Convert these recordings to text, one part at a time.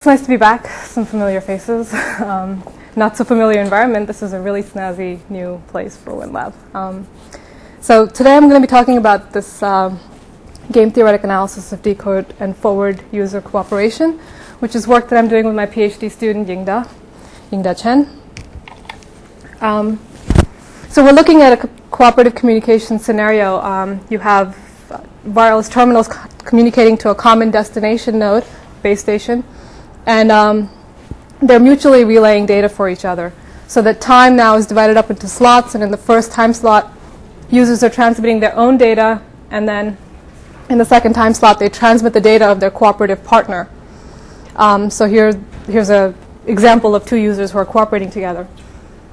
It's nice to be back. Some familiar faces. Not so familiar environment. This is a really snazzy new place for WinLab. So today I'm going to be talking about this game-theoretic analysis of decode-and-forward user cooperation, which is work that I'm doing with my PhD student, Yingda Chen. So we're looking at a cooperative communication scenario. You have wireless terminals communicating to a common destination node, base station, and they're mutually relaying data for each other. So that time now is divided up into slots, and in the first time slot, users are transmitting their own data, and then in the second time slot, they transmit the data of their cooperative partner. So here's an example of two users who are cooperating together.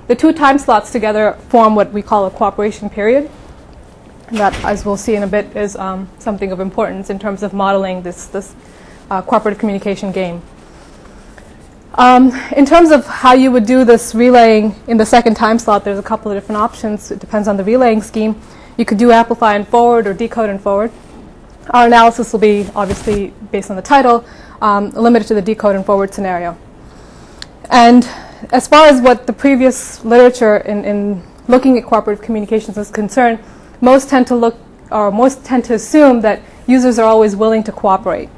The two time slots together form what we call a cooperation period. And that, as we'll see in a bit, is something of importance in terms of modeling this cooperative communication game. In terms of how you would do this relaying in the second time slot, there's a couple of different options. It depends on the relaying scheme. You could do amplify and forward or decode and forward. Our analysis will be, obviously, based on the title, limited to the decode and forward scenario. And as far as what the previous literature in looking at cooperative communications is concerned, most tend to assume that users are always willing to cooperate.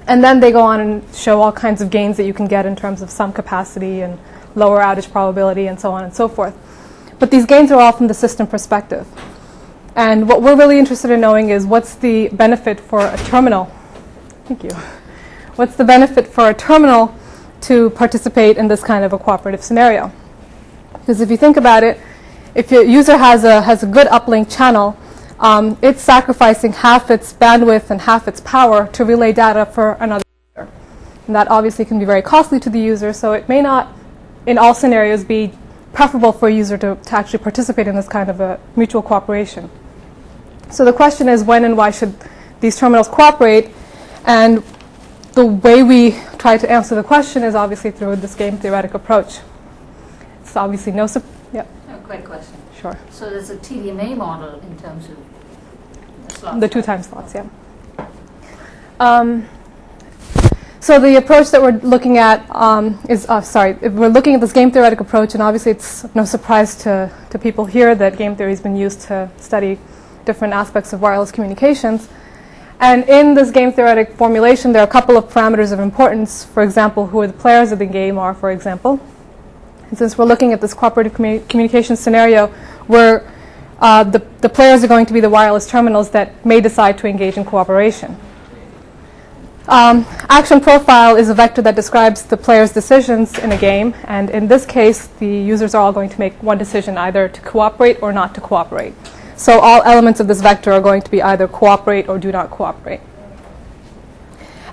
And then they go on and show all kinds of gains that you can get in terms of sum capacity and lower outage probability and so on and so forth. But these gains are all from the system perspective. And what we're really interested in knowing is what's the benefit for a terminal. Thank you. What's the benefit for a terminal to participate in this kind of a cooperative scenario? Because if you think about it, if your user has a good uplink channel, it's sacrificing half its bandwidth and half its power to relay data for another user. And that obviously can be very costly to the user, so it may not, in all scenarios, be preferable for a user to actually participate in this kind of a mutual cooperation. So the question is, when and why should these terminals cooperate? And the way we try to answer the question is obviously through this game-theoretic approach. It's obviously no... Yeah. Quick question. Sure. So there's a TDMA model in terms of slots. The two-time slots, yeah. So the approach that we're looking at we're looking at this game-theoretic approach, and obviously it's no surprise to people here that game theory has been used to study different aspects of wireless communications. And in this game-theoretic formulation, there are a couple of parameters of importance. For example, who the players of the game are, for example. And since we're looking at this cooperative communication scenario where the players are going to be the wireless terminals that may decide to engage in cooperation. Action profile is a vector that describes the player's decisions in a game, and in this case, the users are all going to make one decision, either to cooperate or not to cooperate. So all elements of this vector are going to be either cooperate or do not cooperate.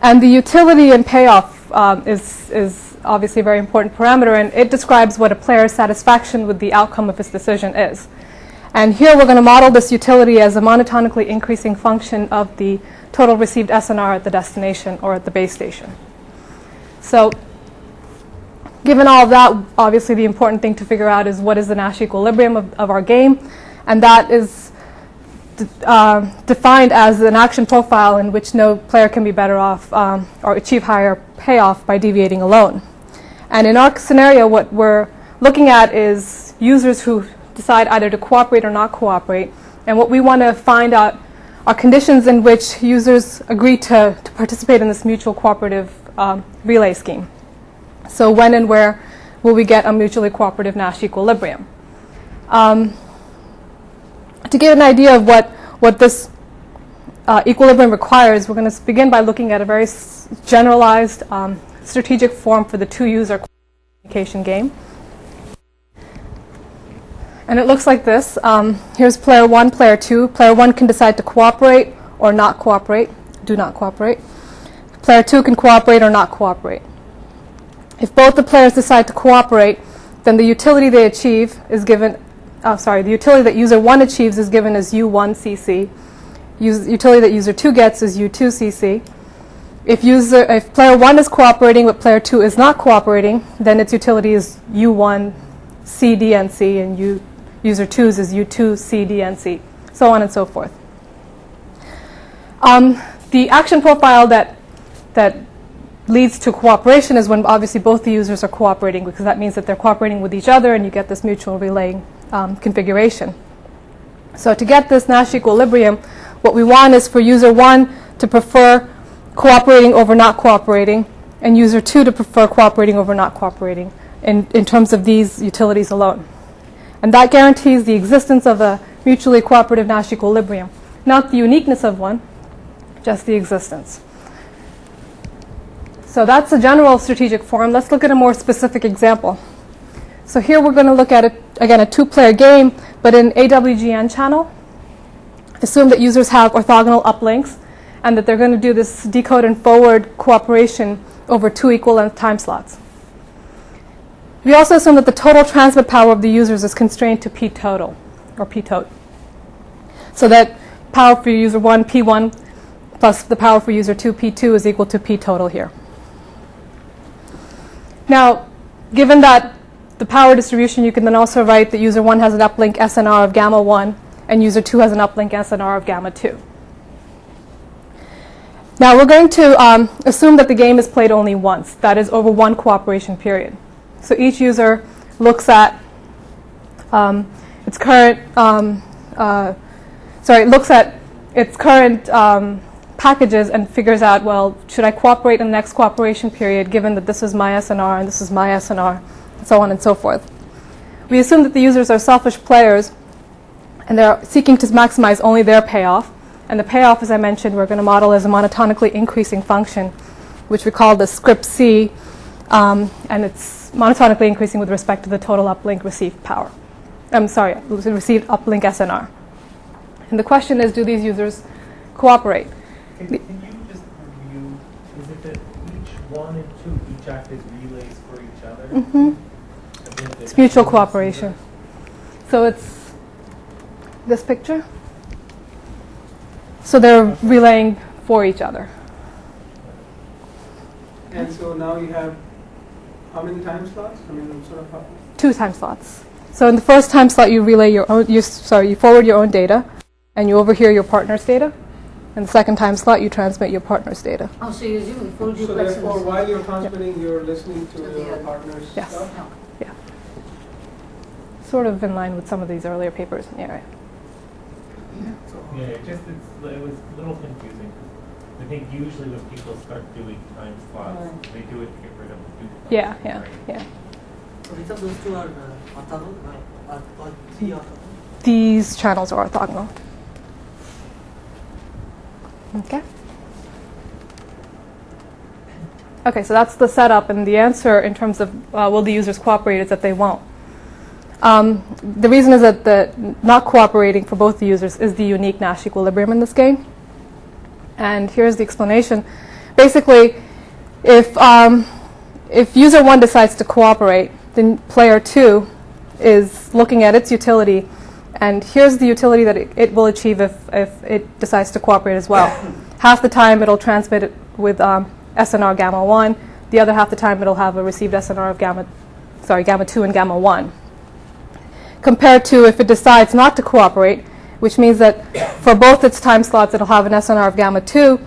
And the utility and payoff is obviously a very important parameter, and it describes what a player's satisfaction with the outcome of his decision is. And here we're going to model this utility as a monotonically increasing function of the total received SNR at the destination or at the base station. So given all of that, obviously the important thing to figure out is what is the Nash equilibrium of our game, and that is defined as an action profile in which no player can be better off or achieve higher payoff by deviating alone. And in our scenario, what we're looking at is users who decide either to cooperate or not cooperate. And what we want to find out are conditions in which users agree to participate in this mutual cooperative relay scheme. So when and where will we get a mutually cooperative Nash equilibrium? To give an idea of what this equilibrium requires, we're going to begin by looking at a very generalized strategic form for the two-user communication game. And it looks like this. Here's player 1, player 2. Player 1 can decide to cooperate or not cooperate, do not cooperate. Player 2 can cooperate or not cooperate. If both the players decide to cooperate, then the utility they achieve is given, the utility that user 1 achieves is given as U1CC. Utility that user 2 gets is U2CC. If player 1 is cooperating but player 2 is not cooperating, then its utility is U1CDNC, and user 2's is U2CDNC, so on and so forth. The action profile that leads to cooperation is when obviously both the users are cooperating, because that means that they're cooperating with each other and you get this mutual relaying configuration. So to get this Nash equilibrium, what we want is for user 1 to prefer cooperating over not cooperating, and user 2 to prefer cooperating over not cooperating in terms of these utilities alone. And that guarantees the existence of a mutually cooperative Nash equilibrium. Not the uniqueness of one, just the existence. So that's a general strategic form. Let's look at a more specific example. So here we're going to look at it, again, a two-player game, but in AWGN channel. Assume that users have orthogonal uplinks and that they're going to do this decode-and-forward cooperation over 2 equal-length time slots. We also assume that the total transmit power of the users is constrained to P total, or P tot. So that power for user 1, P1, plus the power for user 2, P2, is equal to P total here. Now, given that the power distribution, you can then also write that user 1 has an uplink SNR of gamma 1, and user 2 has an uplink SNR of gamma 2. Now, we're going to assume that the game is played only once, that is, over one cooperation period. So each user looks at its current packages and figures out, well, should I cooperate in the next cooperation period given that this is my SNR and this is my SNR, and so on and so forth. We assume that the users are selfish players and they're seeking to maximize only their payoff. And the payoff, as I mentioned, we're going to model as a monotonically increasing function, which we call the script C, and it's monotonically increasing with respect to the total uplink received power. Received uplink SNR. And the question is, do these users cooperate? Can you just review, is it that each 1 and 2 each act as relays for each other? Mm-hmm. It's mutual cooperation. So it's this picture. So they're relaying for each other. And so now you have how many time slots? I mean, sort of 2 time slots. So in the first time slot, you relay your own. You forward your own data, and you overhear your partner's data. In the second time slot, you transmit your partner's data. Oh, so you're using full duplexes. So therefore, while you're transmitting, you're listening to your partner's Yes. stuff? No. Yeah. Sort of in line with some of these earlier papers in the area. Yeah, it was a little confusing. I think usually when people start doing time slots, they do it to get rid of the duplex. Yeah. So which of those two are orthogonal or 3 orthogonal? These channels are orthogonal. Okay, so that's the setup, and the answer in terms of will the users cooperate is that they won't. The reason is that the not cooperating for both the users is the unique Nash equilibrium in this game. And here's the explanation. Basically, if user 1 decides to cooperate, then player 2 is looking at its utility, and here's the utility that it will achieve if it decides to cooperate as well. Half the time it'll transmit it with SNR gamma 1. The other half the time it'll have a received SNR of gamma 2 and gamma 1. Compared to if it decides not to cooperate, which means that for both its time slots it'll have an SNR of gamma 2,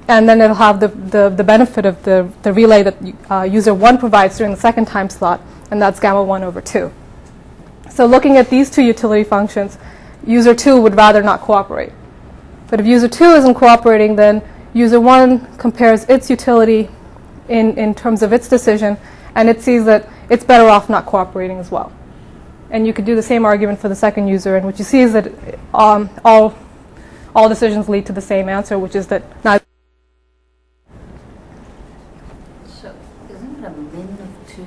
and then it'll have the benefit of the relay that user 1 provides during the second time slot, and that's gamma 1 over 2. So looking at these two utility functions, user 2 would rather not cooperate. But if user 2 isn't cooperating, then user 1 compares its utility in terms of its decision, and it sees that it's better off not cooperating as well. And you could do the same argument for the second user, and what you see is that all decisions lead to the same answer, which is that neither. So isn't it a min of 2?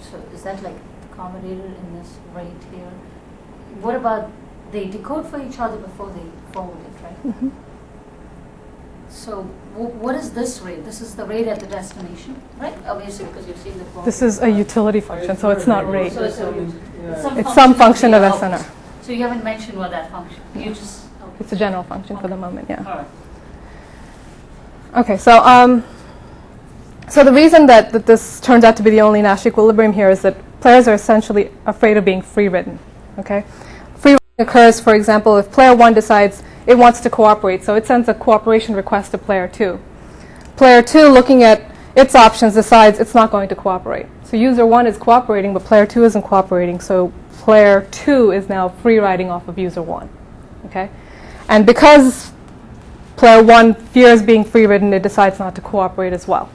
So is that like accommodated in this rate here? What about they decode for each other before they forward it, right? Mm-hmm. So what is this rate? This is the rate at the destination, right? Obviously, because you've seen the form. This is a utility function, so it's not rate. So It's some function of SNR. So you haven't mentioned what that function. You just. Okay. It's a general function for the moment, yeah. All right. Okay, so the reason that this turns out to be the only Nash equilibrium here is that players are essentially afraid of being free-ridden. Okay, free-ridden occurs, for example, if player 1 decides it wants to cooperate, so it sends a cooperation request to player 2. Player 2, looking at its options decides it's not going to cooperate. So user 1 is cooperating, but player 2 isn't cooperating, so player 2 is now free riding off of user 1. Okay? And because player 1 fears being free ridden, it decides not to cooperate as well.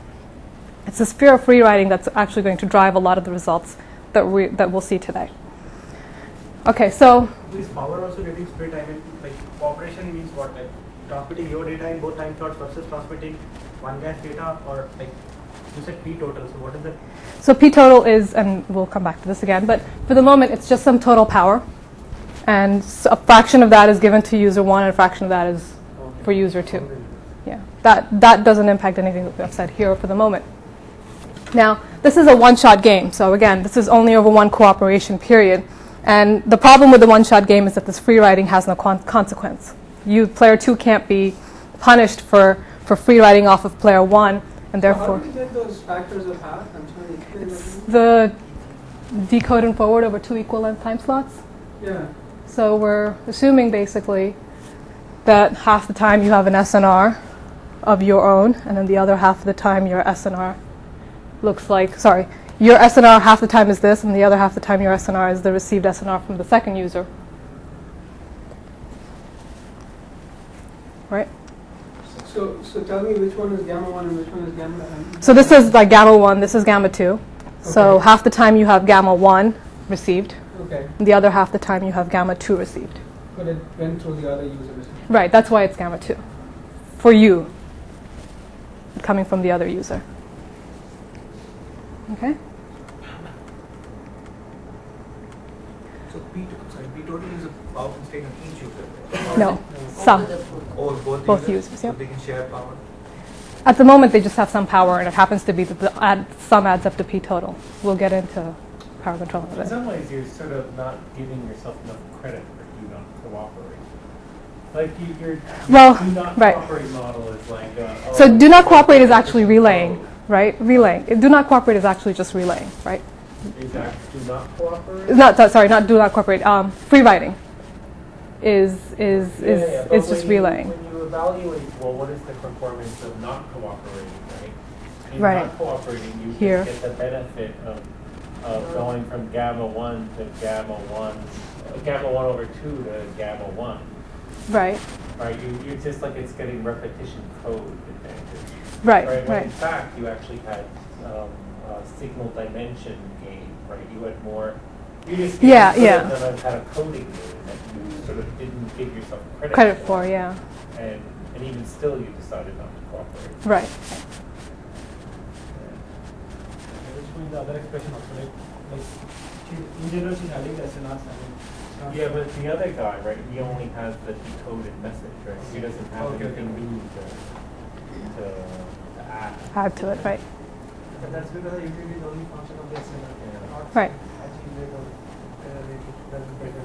It's this fear of free riding that's actually going to drive a lot of the results that we'll see today. Okay, so Is power also getting split? I mean, like cooperation means what? Like transmitting your data in both time slots versus transmitting one guy's data, or like you said P total. So what is it? So P total is, and we'll come back to this again, but for the moment it's just some total power. And a fraction of that is given to user 1 and a fraction of that is for user 2. Yeah, that doesn't impact anything that we've said here for the moment. Now, this is a one-shot game. So again, this is only over one cooperation period. And the problem with the one-shot game is that this free riding has no consequence. Player 2 can't be punished for free riding off of player 1, and therefore... How do you get those factors of half? I'm sorry. It's the decode and forward over 2 equal length time slots. Yeah. So we're assuming basically that half the time you have an SNR of your own, and then the other half of the time your SNR looks like, sorry, your SNR half the time is this, and the other half the time your SNR is the received SNR from the second user. Right? So tell me which one is gamma 1 and which one is gamma So this is like gamma 1, this is gamma 2. So Okay. half the time you have gamma 1 received, Okay. and the other half the time you have gamma 2 received. But it went through the other users. Right, that's why it's gamma 2. For you, coming from the other user. Okay? So P total is a power constraint on each user. No, some. Or both Both users, users, so yep. they can share power. At the moment, they just have some power, and it happens to be that the sum adds up to P total. We'll get into power control in a In bit. some ways, you're sort of not giving yourself enough credit for do not cooperate. Like your Well, do not right. cooperate model is like. So do not cooperate is actually relaying, right? Relaying. Do not cooperate is actually just relaying, right? Is that do not cooperate? Not do not cooperate. Free riding is But just when relaying. When you evaluate, well, what is the performance of not cooperating, right? In Right. not cooperating, you Here. get the benefit of going from gamma 1 to gamma 1, gamma 1 over 2 to gamma 1. Right. Right, you're just like it's getting repetition code advantage. Right. When in Right. fact you actually had a signal dimension gain, right? You had more. You just Yeah, sort yeah. of had a coding gain that you sort of didn't give yourself Credit for, yeah. and even still you decided not to cooperate. Right. Which means the other expression also like in general she's having the SNRs. Yeah, but the other guy, right? He only has the decoded message, right? He doesn't have anything new to add. Add to it, right? But that's because the utility is only function of the SNR. Not Right. achievable, doesn't better.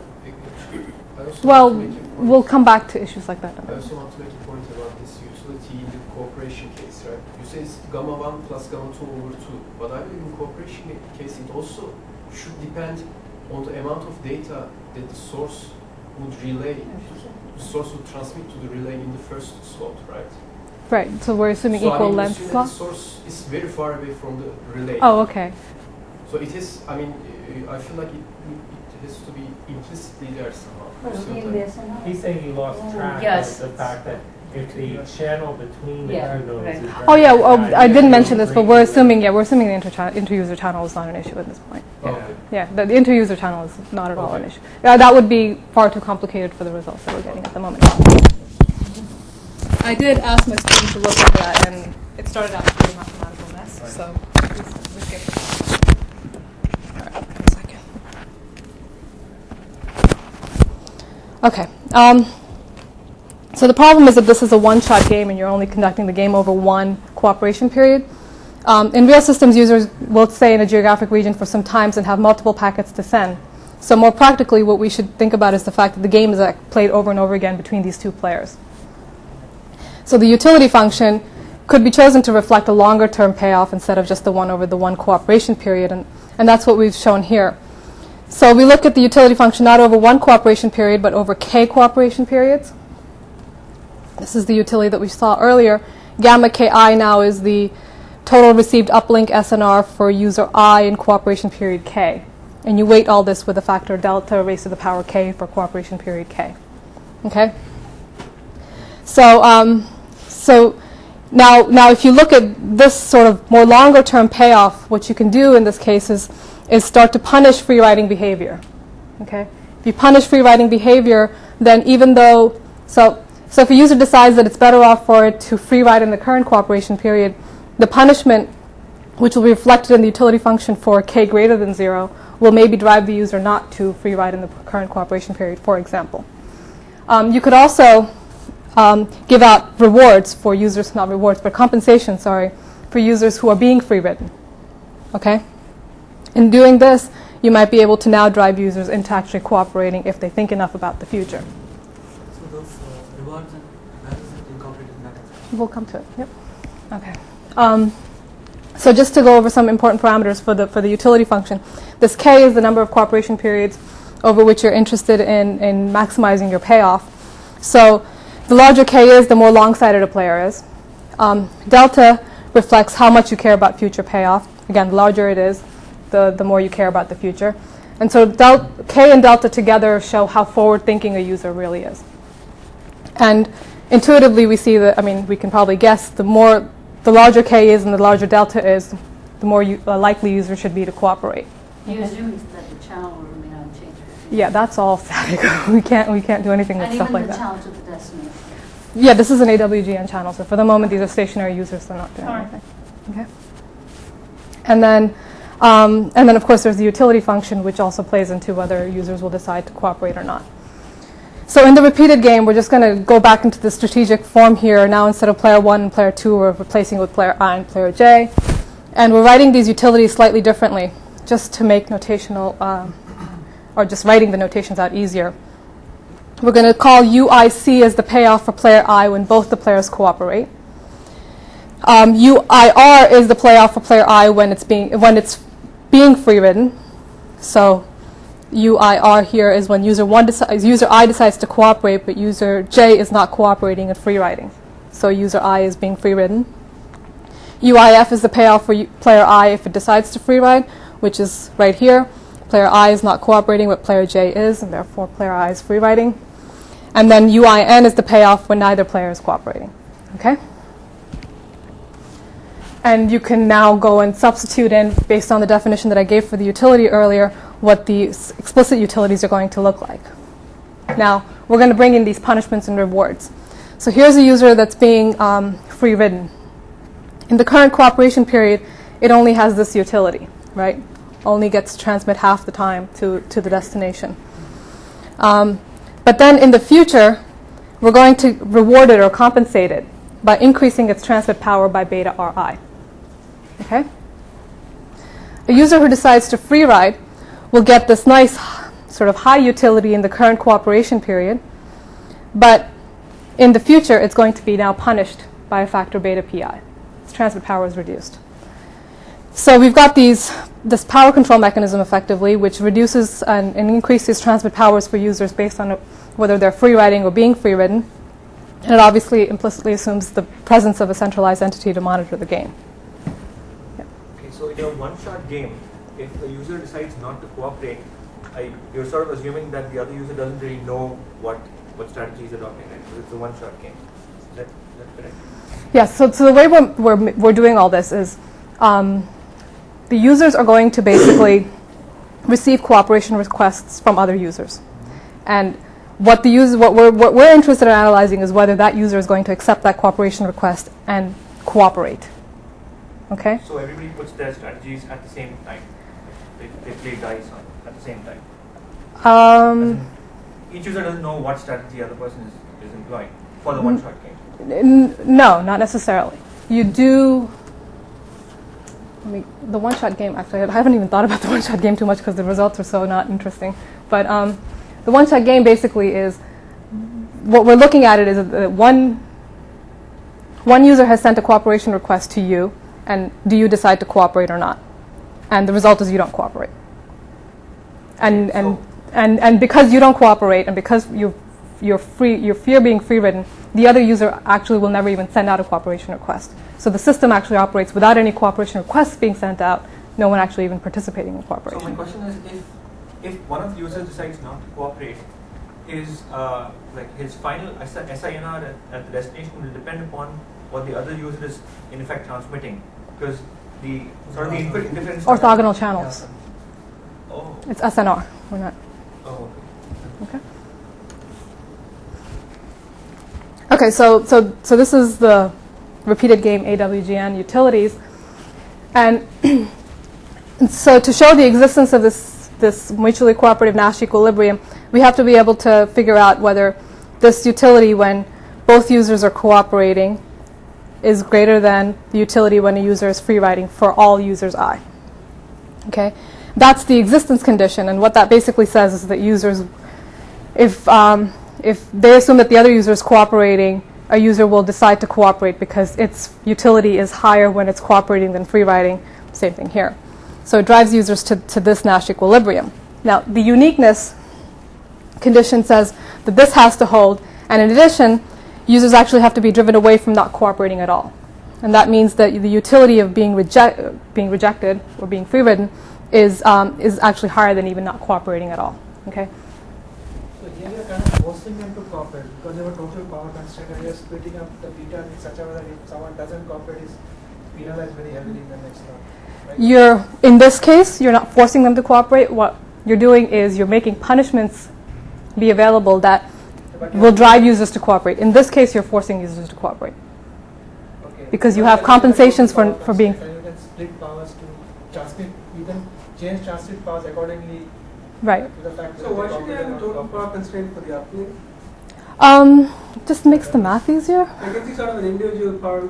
I also Well, want to make a point. we'll come back to issues like that. I also want to make a point about this utility in the cooperation case, right? You say it's gamma 1 plus gamma 2 over 2, but I believe in cooperation case it also should depend on the amount of data that the source would relay, the source would transmit to the relay in the first slot, right? Right. So we're assuming So equal I mean, length assume that slot. the source is very far away from the relay. Oh, okay. So it is, I mean, I feel like it has to be implicitly there somehow. Sometimes. He's saying you lost track Yes. of the fact that if the channel between the Yeah, two nodes right. is very Oh yeah. tight, I didn't you mention this, but bring we're the- assuming the inter-user channel is not an issue at this point. Yeah. Okay. Yeah, the inter-user channel is not at all an Okay. issue. That would be far too complicated for the results that we're getting at the moment. I did ask my students to look at that, and it started out to be a mathematical mess. Right. So we skipped it. All right, one second. Okay. So the problem is that this is a one-shot game, and you're only conducting the game over one cooperation period. In real systems, users will stay in a geographic region for some times and have multiple packets to send. So more practically, what we should think about is the fact that the game is played over and over again between these two players. So the utility function could be chosen to reflect a longer-term payoff instead of just the one over the one cooperation period, and that's what we've shown here. So we look at the utility function not over one cooperation period, but over k cooperation periods. This is the utility that we saw earlier. Gamma ki now is the total received uplink SNR for user I in cooperation period K. And you weight all this with a factor delta raised to the power K for cooperation period K. Okay? So, now if you look at this sort of more longer term payoff, what you can do in this case is start to punish free riding behavior. Okay? If you punish free riding behavior, then even though, so if a user decides that it's better off for it to free ride in the current cooperation period, the punishment, which will be reflected in the utility function for K greater than 0, will maybe drive the user not to free ride in the current cooperation period, for example. You could also give out rewards for users, not rewards, but compensation, sorry, for users who are being free ridden. Okay? In doing this, you might be able to now drive users into actually cooperating if they think enough about the future. So those rewards and values are incorporated in that expression. We'll come to it. Yep. Okay. So just to go over some important parameters for the utility function, this K is the number of cooperation periods over which you're interested in maximizing your payoff. So the larger K is, the more long-sighted a player is. Delta reflects how much you care about future payoff. Again, the larger it is, the more you care about the future. And so K and delta together show how forward-thinking a user really is. And intuitively, we see that, I mean, we can probably guess the larger K is and the larger delta is, the more likely user should be to cooperate. You assume that the channel will remain unchanged. Yeah, that's all static. we can't do anything with stuff like that. And even the channel to the destination. Yeah, this is an AWGN channel, so for the moment these are stationary users, they're not doing anything. Okay. And then of course there's the utility function, which also plays into whether users will decide to cooperate or not. So in the repeated game, we're just going to go back into the strategic form here. Now instead of player 1 and player 2, we're replacing with player I and player J. And we're writing these utilities slightly differently, just to make notational, or just writing the notations out easier. We're going to call UIC as the payoff for player I when both the players cooperate. UIR is the payoff for player I when it's being free ridden. So UIR here is when user I decides to cooperate, but user J is not cooperating and free riding. So user I is being free ridden. UIF is the payoff for player I if it decides to free ride, which is right here. Player I is not cooperating, but player J is, and therefore player I is free riding. And then UIN is the payoff when neither player is cooperating. Okay? And you can now go and substitute in, based on the definition that I gave for the utility earlier, what the explicit utilities are going to look like. Now, we're going to bring in these punishments and rewards. So here's a user that's being free ridden. In the current cooperation period, it only has this utility, right? Only gets to transmit half the time to the destination. But then in the future, we're going to reward it or compensate it by increasing its transmit power by beta Ri. Okay? A user who decides to free ride will get this nice sort of high utility in the current cooperation period, but in the future, it's going to be now punished by a factor beta Pi. Its transmit power is reduced. So we've got this power control mechanism effectively, which reduces and increases transmit powers for users based on whether they're free riding or being free ridden. And it obviously implicitly assumes the presence of a centralized entity to monitor the game. Yeah. Okay, so in a one-shot game, if the user decides not to cooperate, you're sort of assuming that the other user doesn't really know what strategy is adopting, right? Because it's a one-shot game. Is that correct? Yes. So the way we're doing all this is the users are going to basically receive cooperation requests from other users, and what we're interested in analyzing is whether that user is going to accept that cooperation request and cooperate. Okay. So everybody puts their strategies at the same time. They play dice at the same time. Each user doesn't know what strategy the other person is employing for the one-shot game. No, not necessarily. You do. The one-shot game, actually, I haven't even thought about the one-shot game too much because the results are so not interesting. But the one-shot game basically is, what we're looking at it is that one user has sent a cooperation request to you, and do you decide to cooperate or not? And the result is you don't cooperate. And because you don't cooperate, and because you fear being free-ridden, the other user actually will never even send out a cooperation request. So the system actually operates without any cooperation requests being sent out, no one actually even participating in cooperation. So my question is, if one of the users decides not to cooperate, his final SINR at the destination will depend upon what the other user is in effect transmitting, because the sort of the input interference. Orthogonal channels. Oh. It's SNR. We're not. Oh. Okay. Okay. So this is the repeated game AWGN utilities, and so to show the existence of this mutually cooperative Nash equilibrium, we have to be able to figure out whether this utility, when both users are cooperating, is greater than the utility when a user is free riding for all users I. Okay, that's the existence condition, and what that basically says is that users, if they assume that the other user is cooperating, a user will decide to cooperate because its utility is higher when it's cooperating than free riding. Same thing here. So it drives users to this Nash equilibrium. Now, the uniqueness condition says that this has to hold, and in addition, users actually have to be driven away from not cooperating at all. And that means that the utility of being rejected or being free-ridden is actually higher than even not cooperating at all. Okay? So here you're kind of forcing them to cooperate because they have a total power constraint and you're splitting up the beta in such a way that if someone doesn't cooperate, is penalized very heavily in the next round. Right? In this case, you're not forcing them to cooperate. What you're doing is you're making punishments be available that will drive users to cooperate. In this case, you're forcing users to cooperate. Okay. Because you have compensations for being... And you can split powers to transmit, you can change transmit powers accordingly. Right. To the fact So why should you have a total power constraint for the uplink? Just makes the math easier. I can see sort of an individual power.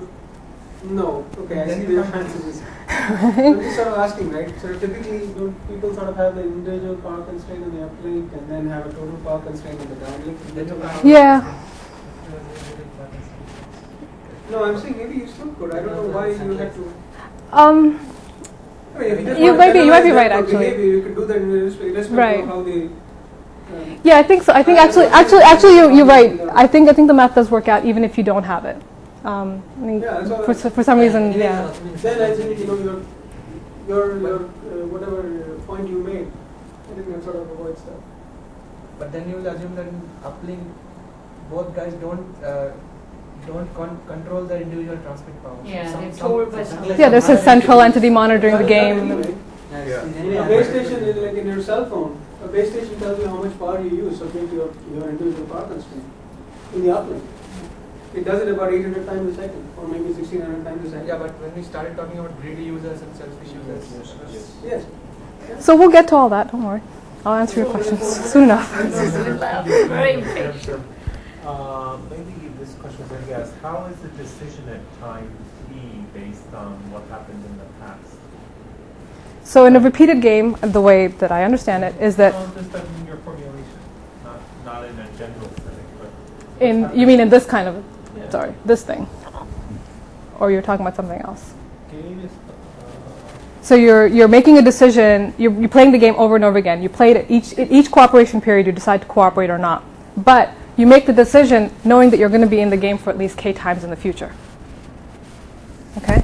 No. Okay, I see the answers. Right. I'm just sort of asking, right? So typically, don't people sort of have the individual power constraint on the uplink and then have a total power constraint on the downlink? Yeah. No, I'm saying maybe you still could. I don't know why you had to. Um, I mean, if you just You want might be to analyze right, that for actually. behavior, you could do that irrespective Right. of how they. yeah, I think so. I think actually you're right. I think the math does work out even if you don't have it. I mean, Yeah, that's all for some reason, yeah. Then I think your whatever point you made, I think that sort of avoids that. But then you will assume that in uplink, both guys don't control their individual transmit powers. Yeah, Some- they're some- told by some- somebody. Yeah, there's a central entity monitoring the game. Anyway, a base station is like in your cell phone. A base station tells you how much power you use subject to your individual power constraint in the uplink. It does it about 800 times a second, or maybe 1600 times a second. Yeah, but when we started talking about greedy users and selfish users, Yes. So we'll get to all that. Don't worry. I'll answer your questions soon enough. Very impatient. Maybe this question was already asked. How is the decision at time t based on what happened in the past? So in a repeated game, the way that I understand it is that Just in your formulation, not in a general setting, but you mean in this kind of, sorry, this thing, or you're talking about something else. game is So you're making a decision. You're playing the game over and over again. You play it each cooperation period. You decide to cooperate or not, but you make the decision knowing that you're going to be in the game for at least k times in the future. Okay.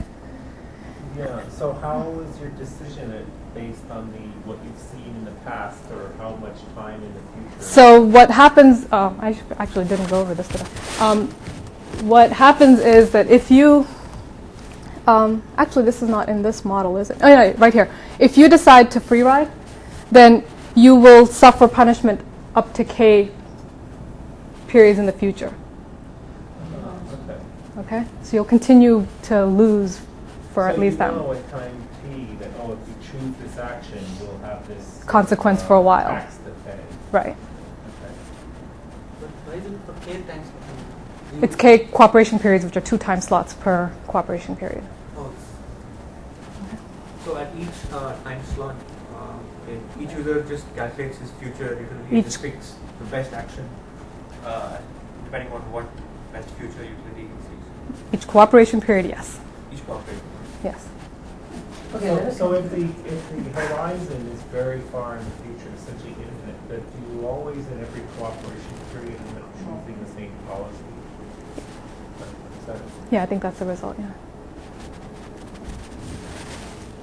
yeah. So how is your decision based on what you've seen in the past, or how much time in the future? So what happens? I actually didn't go over this today. What happens is that if you actually, this is not in this model, is it? Oh, yeah, right here. If you decide to free ride, then you will suffer punishment up to k periods in the future. Okay. Okay? So you'll continue to lose for at least that. that So you know at time t that, if you choose this action, you'll have this consequence for a while. tax to pay. Right. Okay. But why is it for k times? It's k cooperation periods, which are 2 time slots per cooperation period. Oh, So at each time slot, each user just calculates his future utility and just picks the best action depending on what best future utility he sees. Each cooperation period, yes. Each cooperation. Yes. So if the horizon is very far in the future, essentially infinite, but do you always in every cooperation period end up choosing the same policy? that it? Yeah, I think that's the result, yeah.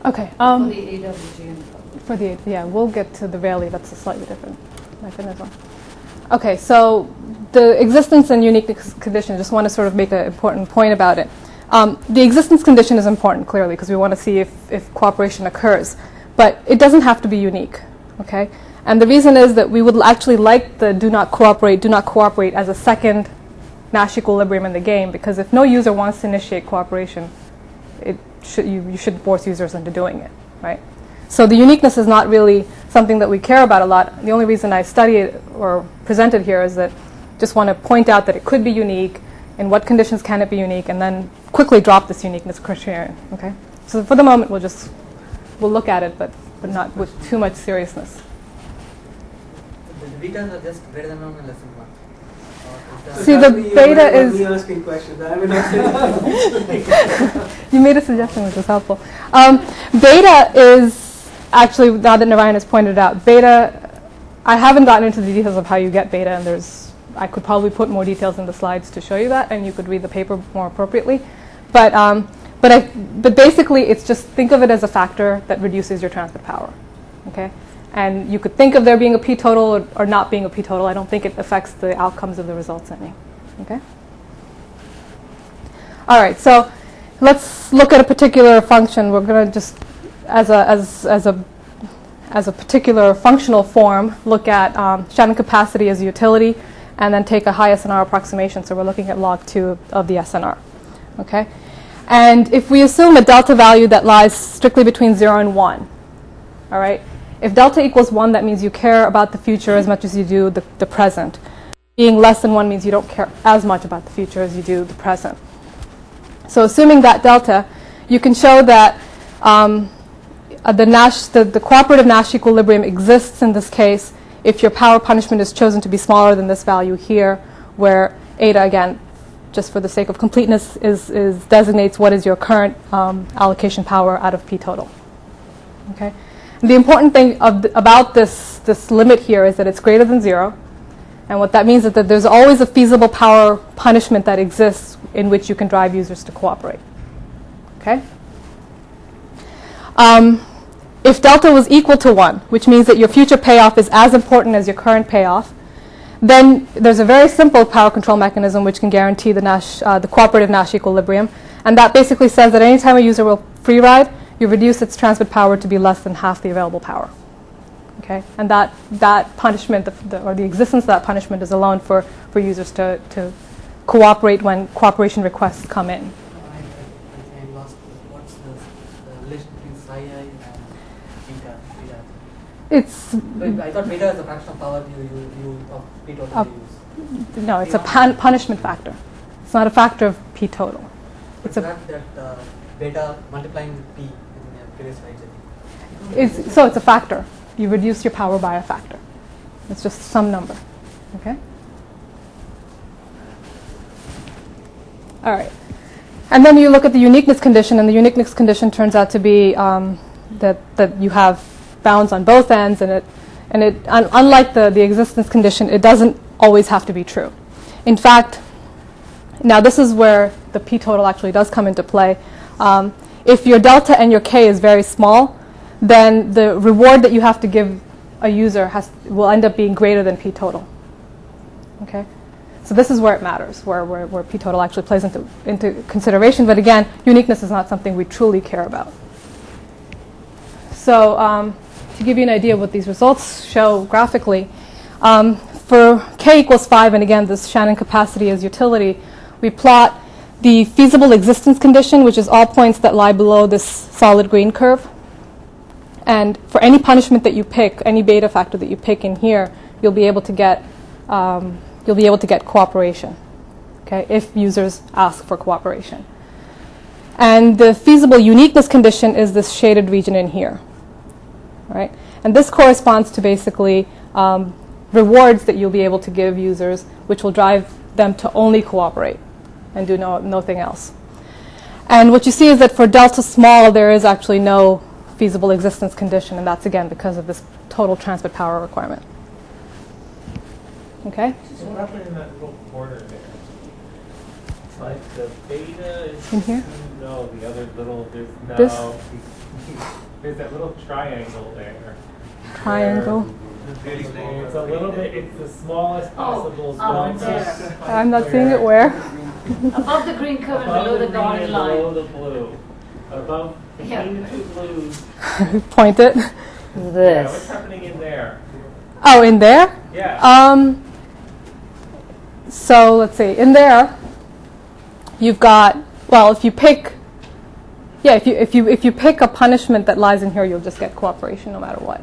Okay. For the AWGN problem. Yeah, we'll get to the Rayleigh. That's a slightly different mechanism. Okay, so the existence and uniqueness condition, just want to sort of make an important point about it. The existence condition is important, clearly, because we want to see if cooperation occurs. But it doesn't have to be unique, okay? And the reason is that we would actually like the do not cooperate as a second Nash equilibrium in the game, because if no user wants to initiate cooperation, you shouldn't force users into doing it, right? So the uniqueness is not really something that we care about a lot. The only reason I study it or present it here is that just want to point out that it could be unique, in what conditions can it be unique, and then quickly drop this uniqueness criterion, okay? So for the moment, we'll look at it, but not with too much seriousness. The betas are just greater than 1 and less than 1. See, the beta is... Me asking questions. I mean, You made a suggestion, which was helpful. Beta is actually, now that Narayan has pointed out, beta, I haven't gotten into the details of how you get beta, and I could probably put more details in the slides to show you that, and you could read the paper more appropriately. But basically, it's just think of it as a factor that reduces your transmit power, okay? And you could think of there being a p-total or not being a p-total. I don't think it affects the outcomes of the results any, okay? All right, so let's look at a particular function. We're going to just, as a particular functional form, look at Shalinee capacity as a utility, and then take a high SNR approximation. So we're looking at log 2 of the SNR, okay? And if we assume a delta value that lies strictly between 0 and 1, all right? If delta equals 1, that means you care about the future as much as you do the present. Being less than 1 means you don't care as much about the future as you do the present. So assuming that delta, you can show that the cooperative Nash equilibrium exists in this case if your power punishment is chosen to be smaller than this value here, where eta, again, just for the sake of completeness, designates what is your current allocation power out of p total. Okay. The important thing about this limit here is that it's greater than 0. And what that means is that there's always a feasible power punishment that exists in which you can drive users to cooperate. Okay? If delta was equal to 1, which means that your future payoff is as important as your current payoff, then there's a very simple power control mechanism which can guarantee the cooperative Nash equilibrium. And that basically says that any time a user will free ride, you reduce its transmit power to be less than half the available power. Okay? And that punishment, or the existence of that punishment, is alone for users to cooperate when cooperation requests come in. I lost. What's the relation between psi I and beta? I thought beta is a fraction of power of p total you use. No, it's a punishment factor. It's not a factor of p total. It's a fact that beta multiplying with p in the previous slides, I think. So it's a factor. You reduce your power by a factor. It's just some number. Okay? All right. And then you look at the uniqueness condition, and the uniqueness condition turns out to be that you have bounds on both ends, and unlike the existence condition, it doesn't always have to be true. In fact, now this is where the p total actually does come into play. If your delta and your k is very small, then the reward that you have to give a user will end up being greater than p total. Okay? So this is where it matters, where p total actually plays into consideration. But again, uniqueness is not something we truly care about. So to give you an idea of what these results show graphically, for k equals 5, and again, this Shalinee capacity as utility, we plot the feasible existence condition, which is all points that lie below this solid green curve. And for any punishment that you pick, any beta factor that you pick in here, you'll be able to get cooperation, okay, if users ask for cooperation. And the feasible uniqueness condition is this shaded region in here, right? And this corresponds to basically rewards that you'll be able to give users, which will drive them to only cooperate and do nothing else. And what you see is that for delta small, there is actually no feasible existence condition, and that's again because of this total transmit power requirement. Okay? So what happened in that little border there? like the beta is In here? No, the other little, there's no, This? there's that little triangle there. Triangle. It's a little bit, it's the smallest possible there. I'm not seeing it where. Above the green curve and Above below the the green dotted and line. below the blue. Above, between the two blues. Point it. Yeah, what's This. happening in there? Oh, in there? Yeah. So let's see. In there, you've got, well, if you pick, yeah, if you pick a punishment that lies in here, you'll just get cooperation no matter what.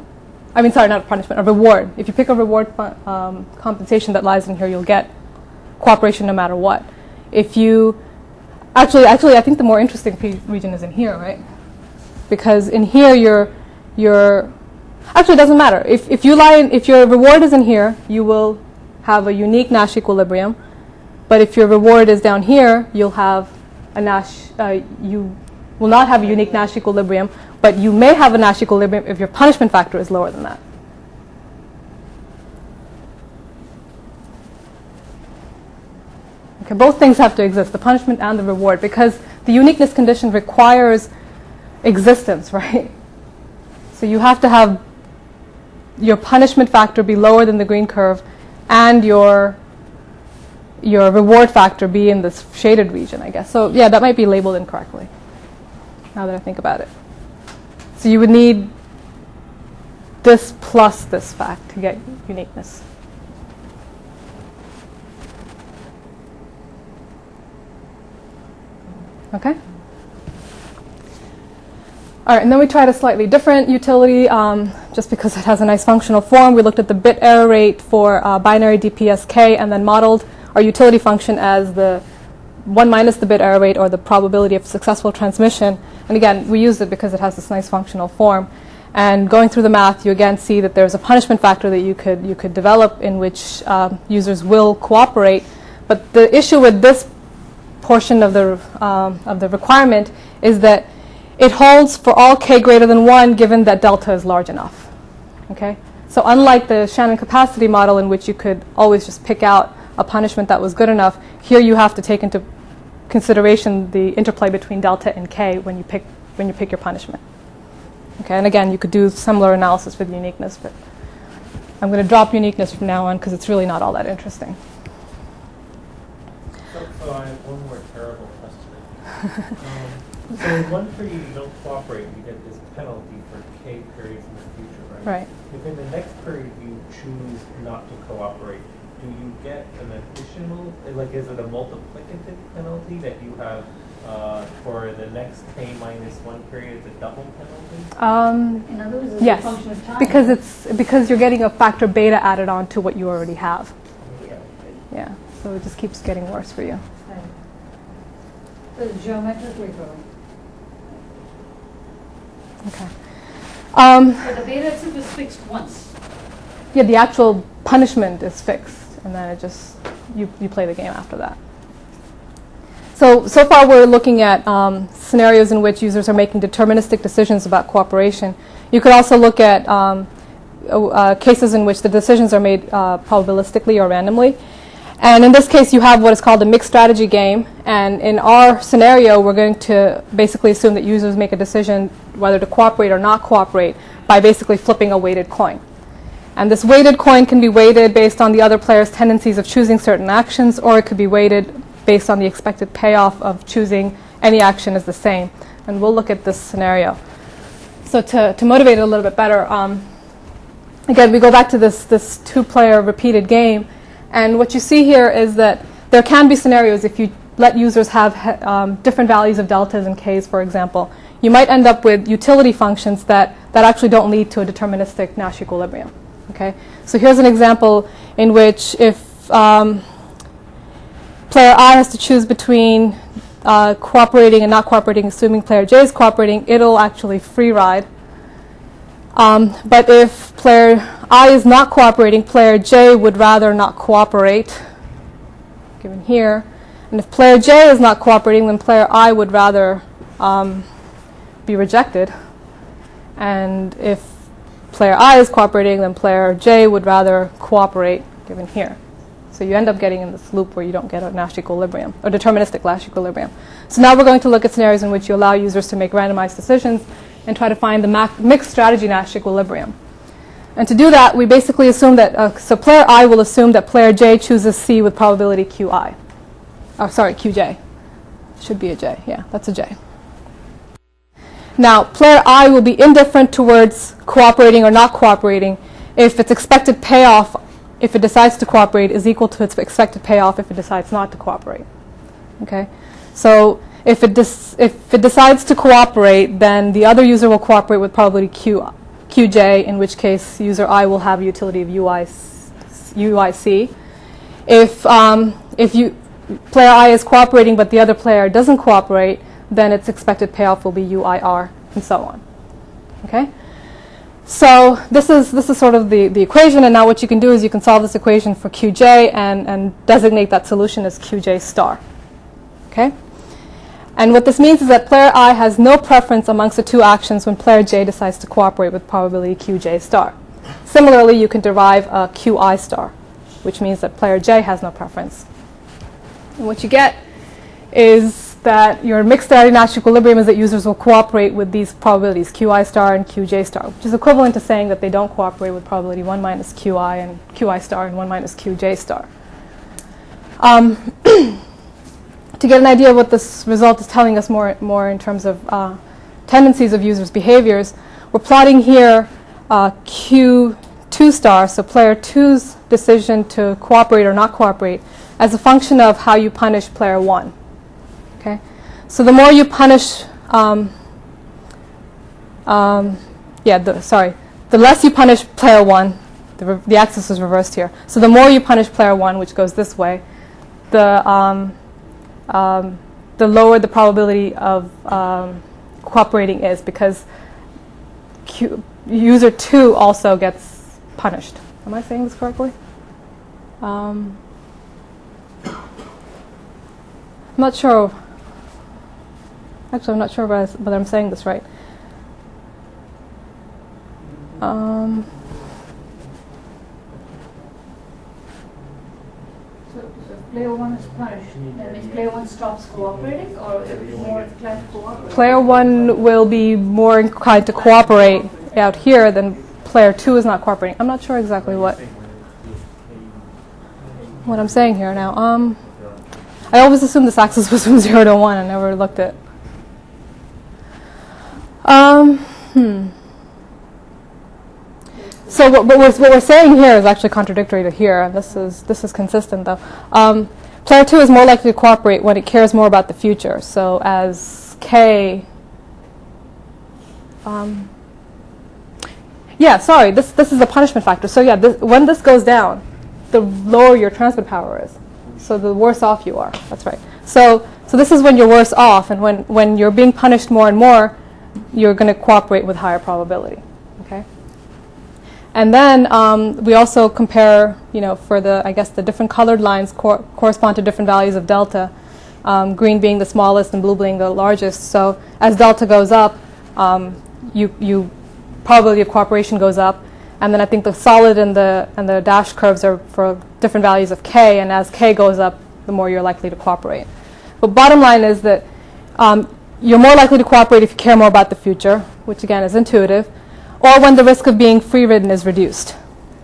I mean, sorry, not a punishment, a reward. If you pick a reward compensation that lies in here, you'll get cooperation no matter what. If you, actually, I think the more interesting region is in here, right? Because in here, you're actually, it doesn't matter. If your reward is in here, you will have a unique Nash equilibrium. But if your reward is down here, you'll have a Nash, you will not have a unique Nash equilibrium, but you may have a Nash equilibrium if your punishment factor is lower than that. Okay, both things have to exist, the punishment and the reward, because the uniqueness condition requires existence, right? So you have to have your punishment factor be lower than the green curve and your reward factor be in this shaded region, I guess. So yeah, that might be labeled incorrectly, now that I think about it. So you would need this plus this fact to get uniqueness. Okay? All right, and then we tried a slightly different utility, just because it has a nice functional form. We looked at the bit error rate for binary DPSK and then modeled our utility function as the 1 minus the bit error rate, or the probability of successful transmission. And again, we used it because it has this nice functional form. And going through the math, you again see that there's a punishment factor that you could develop in which users will cooperate. But the issue with this portion of the requirement is that it holds for all k greater than 1 given that delta is large enough. Okay? So unlike the Shannon capacity model in which you could always just pick out a punishment that was good enough, here you have to take into consideration the interplay between delta and k when you pick your punishment. Okay, and again, you could do similar analysis with uniqueness, but I'm going to drop uniqueness from now on because it's really not all that interesting. So I have one more terrible question. So in one period you don't cooperate, you get this penalty for k periods in the future, right? Right. If in the next period you choose not to cooperate, do you get an additional, like is it a multiplicative penalty that you have for the next k minus 1 period, it's a double penalty? In other words, it's a Yes, function of time. because you're getting a factor beta added on to what you already have. Okay. Yeah, so it just keeps getting worse for you. So it's geometrically growing. Okay. But the beta itself is fixed once. Yeah, the actual punishment is fixed, and then it just you play the game after that. So far we're looking at scenarios in which users are making deterministic decisions about cooperation. You could also look at cases in which the decisions are made probabilistically or randomly. And in this case, you have what is called a mixed strategy game. And in our scenario, we're going to basically assume that users make a decision whether to cooperate or not cooperate by basically flipping a weighted coin. And this weighted coin can be weighted based on the other player's tendencies of choosing certain actions, or it could be weighted based on the expected payoff of choosing any action as the same. And we'll look at this scenario. So to motivate it a little bit better, again, we go back to this two-player repeated game. And what you see here is that there can be scenarios if you let users have different values of deltas and k's, for example. You might end up with utility functions that actually don't lead to a deterministic Nash equilibrium. Okay? So here's an example in which if player I has to choose between cooperating and not cooperating, assuming player J is cooperating, it'll actually free ride. But if player I is not cooperating, player J would rather not cooperate, given here. And if player J is not cooperating, then player I would rather be rejected. And if player I is cooperating, then player J would rather cooperate, given here. So you end up getting in this loop where you don't get a Nash equilibrium, or deterministic Nash equilibrium. So now we're going to look at scenarios in which you allow users to make randomized decisions and try to find the mixed strategy Nash equilibrium. And to do that, we basically assume that, so player I will assume that player J chooses C with probability QI. Oh, sorry, QJ. Should be a J. Yeah, that's a J. Now, player I will be indifferent towards cooperating or not cooperating if its expected payoff, if it decides to cooperate, is equal to its expected payoff if it decides not to cooperate. Okay? So if it decides to cooperate, then the other user will cooperate with probability QJ, in which case user I will have a utility of UIC. If player I is cooperating but the other player doesn't cooperate, then its expected payoff will be UIR, and so on. Okay? So this is sort of the equation, and now what you can do is you can solve this equation for QJ and designate that solution as QJ star. Okay? And what this means is that player I has no preference amongst the two actions when player J decides to cooperate with probability QJ star. Similarly, you can derive a QI star, which means that player J has no preference. And what you get is that your mixed strategy Nash equilibrium is that users will cooperate with these probabilities, QI star and QJ star, which is equivalent to saying that they don't cooperate with probability 1 minus QI and QI star and 1 minus QJ star. To get an idea of what this result is telling us more in terms of tendencies of users' behaviors, we're plotting here Q2 star, so player 2's decision to cooperate or not cooperate, as a function of how you punish player 1. Okay? So the more you punish, the less you punish player 1, the axis is reversed here. So the more you punish player 1, which goes this way, the lower the probability of cooperating is, because user 2 also gets punished. Am I saying this correctly? I'm not sure. Actually, I'm not sure whether I'm saying this right. So if player 1 is punished, that means player 1 stops cooperating, or is more inclined to cooperate? Player 1 will be more inclined to cooperate out here than player 2 is not cooperating. I'm not sure exactly what I'm saying here now. I always assumed this axis was from 0 to 1. I never looked at. So what we're saying here is actually contradictory to here, and this is consistent though. Player 2 is more likely to cooperate when it cares more about the future. So as K. This is the punishment factor. So yeah, when this goes down, the lower your transmit power is. So the worse off you are. That's right. So this is when you're worse off, and when you're being punished more and more, you're going to cooperate with higher probability. Okay. And then we also compare, for the different colored lines correspond to different values of delta. Green being the smallest and blue being the largest. So as delta goes up, you probability of cooperation goes up. And then I think the solid and the dash curves are for different values of K, and as K goes up, the more you're likely to cooperate. But bottom line is that you're more likely to cooperate if you care more about the future, which again is intuitive, or when the risk of being free-ridden is reduced.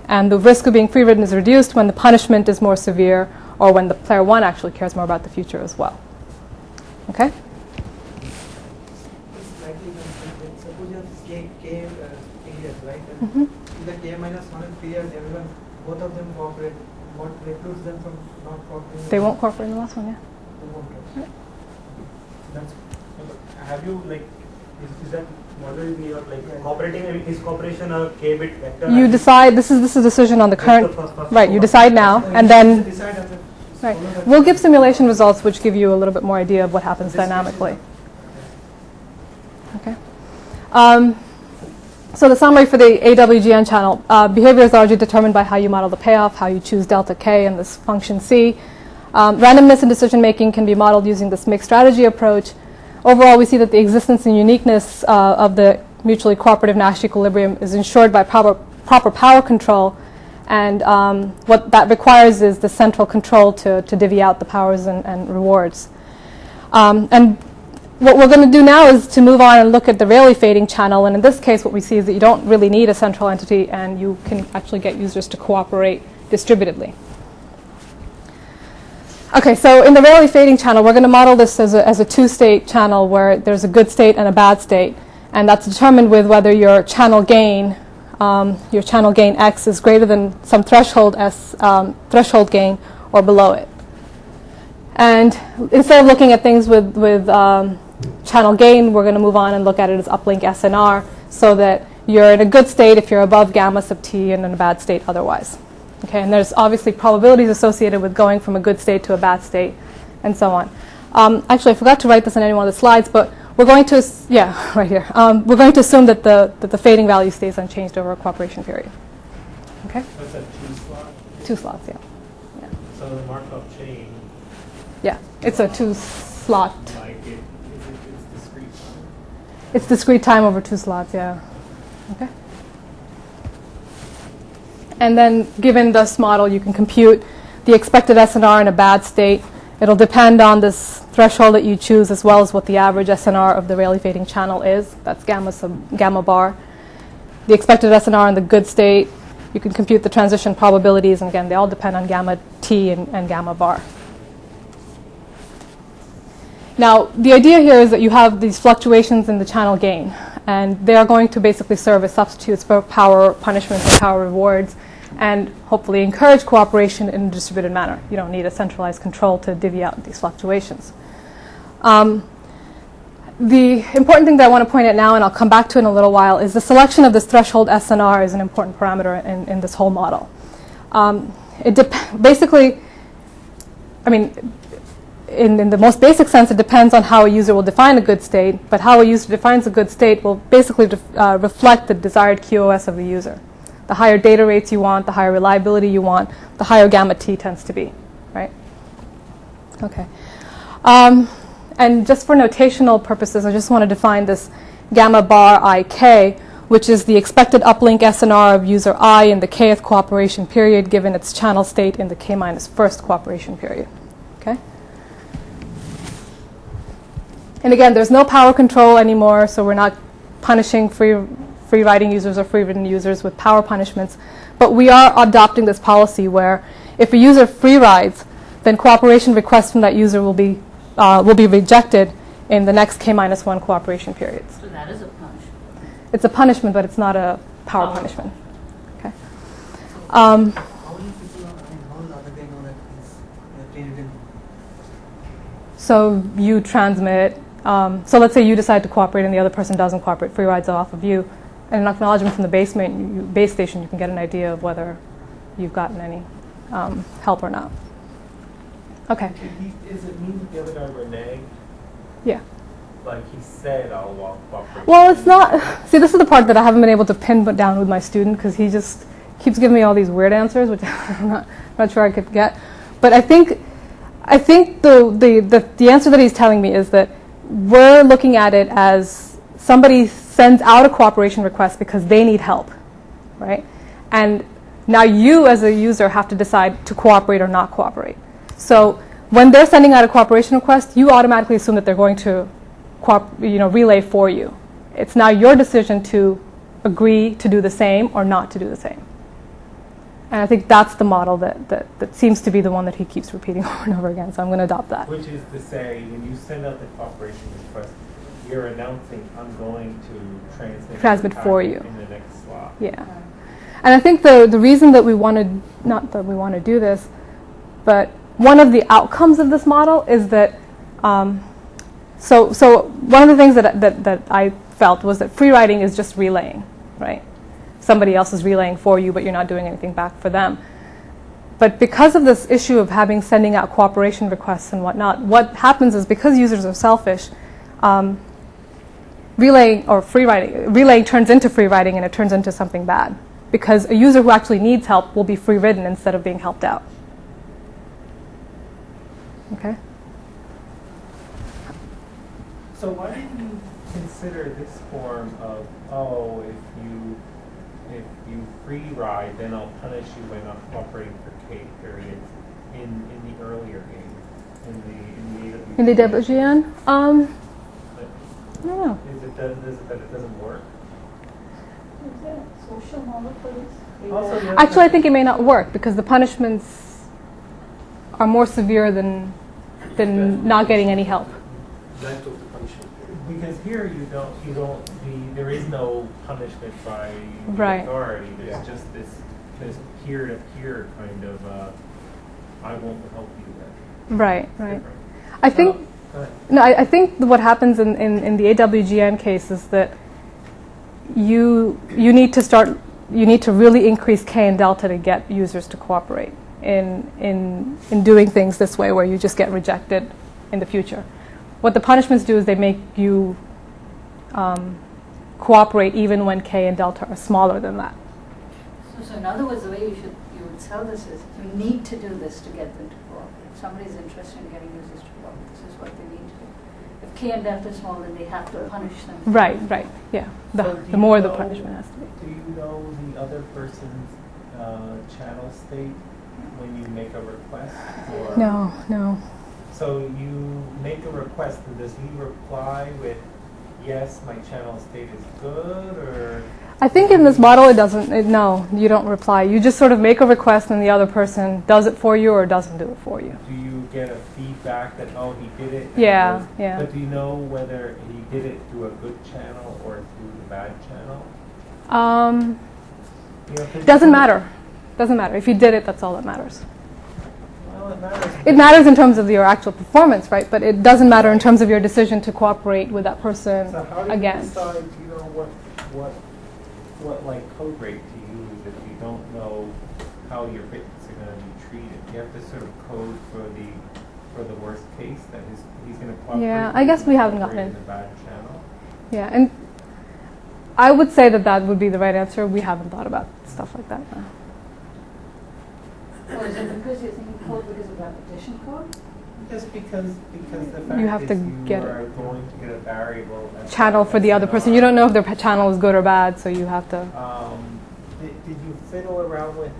And the risk of being free-ridden is reduced when the punishment is more severe, or when the player 1 actually cares more about the future as well. Okay? Suppose you have K areas, right? Mm-hmm. The K minus 1 and 3 years, both of them cooperate. What precludes them from not cooperating? They won't cooperate in the last one, yeah. They won't. Right. Have you is that model in your cooperating, is cooperation a k bit vector? You decide. This is a decision on the current. Right. You decide now, and then. Right. We'll give simulation results, which give you a little bit more idea of what happens dynamically. Okay. So the summary for the AWGN channel, behavior is largely determined by how you model the payoff, how you choose delta K and this function C. Randomness in decision making can be modeled using this mixed strategy approach. Overall, we see that the existence and uniqueness of the mutually cooperative Nash equilibrium is ensured by proper power control, And what that requires is the central control to divvy out the powers and rewards. And what we're going to do now is to move on and look at the Rayleigh fading channel. And in this case, what we see is that you don't really need a central entity, and you can actually get users to cooperate distributedly. OK, so in the Rayleigh fading channel, we're going to model this as a two-state channel where there's a good state and a bad state. And that's determined with whether your channel gain x is greater than some threshold threshold gain or below it. And instead of looking at things with channel gain, we're going to move on and look at it as uplink SNR, so that you're in a good state if you're above gamma sub t and in a bad state otherwise. Okay, and there's obviously probabilities associated with going from a good state to a bad state, and so on. Actually, I forgot to write this on any one of the slides, but we're going to, right here. We're going to assume that the fading value stays unchanged over a cooperation period. Okay? That's a 2-slot? 2 slots, yeah. So the Markov chain. Yeah, it's a 2-slot. Like it's discrete time. It's discrete time over 2 slots, yeah. Okay. And then, given this model, you can compute the expected SNR in a bad state. It'll depend on this threshold that you choose, as well as what the average SNR of the Rayleigh fading channel is. That's gamma bar. The expected SNR in the good state, you can compute the transition probabilities. And again, they all depend on gamma t and gamma bar. Now, the idea here is that you have these fluctuations in the channel gain. And they are going to basically serve as substitutes for power punishments and power rewards, and hopefully encourage cooperation in a distributed manner. You don't need a centralized control to divvy out these fluctuations. The important thing that I want to point out now, and I'll come back to in a little while, is the selection of this threshold SNR is an important parameter in this whole model. Basically, I mean, in the most basic sense, it depends on how a user will define a good state, but how a user defines a good state will basically reflect the desired QoS of the user. The higher data rates you want, the higher reliability you want, the higher gamma t tends to be, right? Okay. And just for notational purposes, I just want to define this gamma bar ik, which is the expected uplink SNR of user I in the kth cooperation period, given its channel state in the k minus first cooperation period. Okay. And again, there's no power control anymore, so we're not punishing free writing users or free written users with power punishments. But we are adopting this policy where if a user free rides, then cooperation requests from that user will be rejected in the next k minus 1 cooperation periods. So that is a punishment. It's a punishment, but it's not a power punishment. Okay. How will people, how will the other guy know that it's pre-written? So you transmit. So let's say you decide to cooperate and the other person doesn't cooperate, free rides off of you. And an acknowledgement from the base station, you can get an idea of whether you've gotten any help or not. Okay. Is it mean that the other guy reneged? Yeah. Like he said, I'll cooperate. Well, it's not. See, this is the part that I haven't been able to pin down with my student, because he just keeps giving me all these weird answers, which I'm not sure I could get. But I think the answer that he's telling me is that we're looking at it as somebody sends out a cooperation request because they need help, right? And now you as a user have to decide to cooperate or not cooperate. So when they're sending out a cooperation request, you automatically assume that they're going to relay for you. It's now your decision to agree to do the same or not to do the same. And I think that's the model that seems to be the one that he keeps repeating over and over again, so I'm going to adopt that. Which is to say, when you send out the cooperation request, you're announcing, I'm going to transmit for you in the next slot. Yeah. And I think the reason that we want to, not that we want to do this, but one of the outcomes of this model is that, so one of the things that I felt was that free writing is just relaying, right? Somebody else is relaying for you, but you're not doing anything back for them. But because of this issue of sending out cooperation requests and whatnot, what happens is, because users are selfish, relaying turns into free writing, and it turns into something bad. Because a user who actually needs help will be free ridden instead of being helped out. Okay? So why do you consider this form of, if you free ride, then I'll punish you by not cooperating for k periods in the earlier game, in the AWGN. In the AWGN? I don't know. Is it that it doesn't work? Is there a social model for this? Also, the other Actually, I think it may not work because the punishments are more severe than not getting any help. Length of the punishment period. because here there is no punishment by the Right. authority. There's Yeah. just this peer-to-peer kind of I won't help you then. Right, It's right. different. I think Go ahead. no, I think what happens in the AWGN case is that you need to really increase K and delta to get users to cooperate in doing things this way where you just get rejected in the future. What the punishments do is they make you cooperate even when K and delta are smaller than that. So in other words, the way you would sell this is you need to do this to get them to cooperate. If somebody's interested in getting users to cooperate, this is what they need to do. If K and delta is small, then they have to punish them. Right, yeah. So The do more you the know- punishment has to be. Do you know the other person's channel state when you make a request? Or No. So you make a request, and does he reply with, yes, my channel state is good, or? I think in this model it doesn't, no, you don't reply. You just sort of make a request and the other person does it for you or doesn't do it for you. Do you get a feedback that, oh, he did it? and Yeah, it was- yeah. But do you know whether he did it through a good channel or through the bad channel? You know, 'cause Doesn't matter. Doesn't matter. If you did it, that's all that matters. Well, it matters. It matters in terms of your actual performance, right? But it doesn't matter in terms of your decision to cooperate with that person So how do you again. decide, what like code rate to use if you don't know how your bits are going to be treated? You have to sort of code for the worst case that he's going to cooperate. Yeah, I guess we haven't gotten cooperate in. in a bad channel. Yeah, and I would say that would be the right answer. We haven't thought about stuff like that. No. Or is it because you're thinking code because of repetition code? Just because the fact You have is to you get are going to get a variable Channel for the other person. You don't know if their channel is good or bad, so you have to. Did you fiddle around with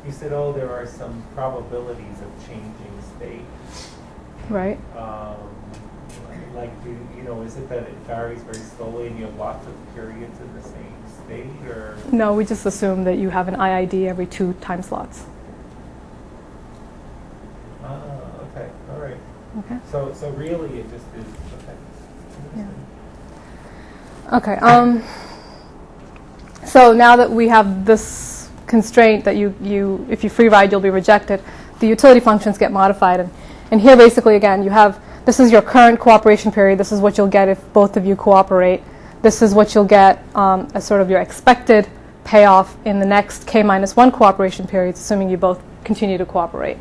you said, oh, there are some probabilities of changing state. Right. Is it that it varies very slowly and you have lots of periods in the same state, or? No, we just assume that you have an IID every 2 time slots. Okay, all right. Okay. So really, it just is okay. Okay. So now that we have this constraint that if you free ride, you'll be rejected, the utility functions get modified. And here, basically, again, you have this is your current cooperation period. This is what you'll get if both of you cooperate. This is what you'll get as sort of your expected payoff in the next k-1 cooperation periods, assuming you both continue to cooperate.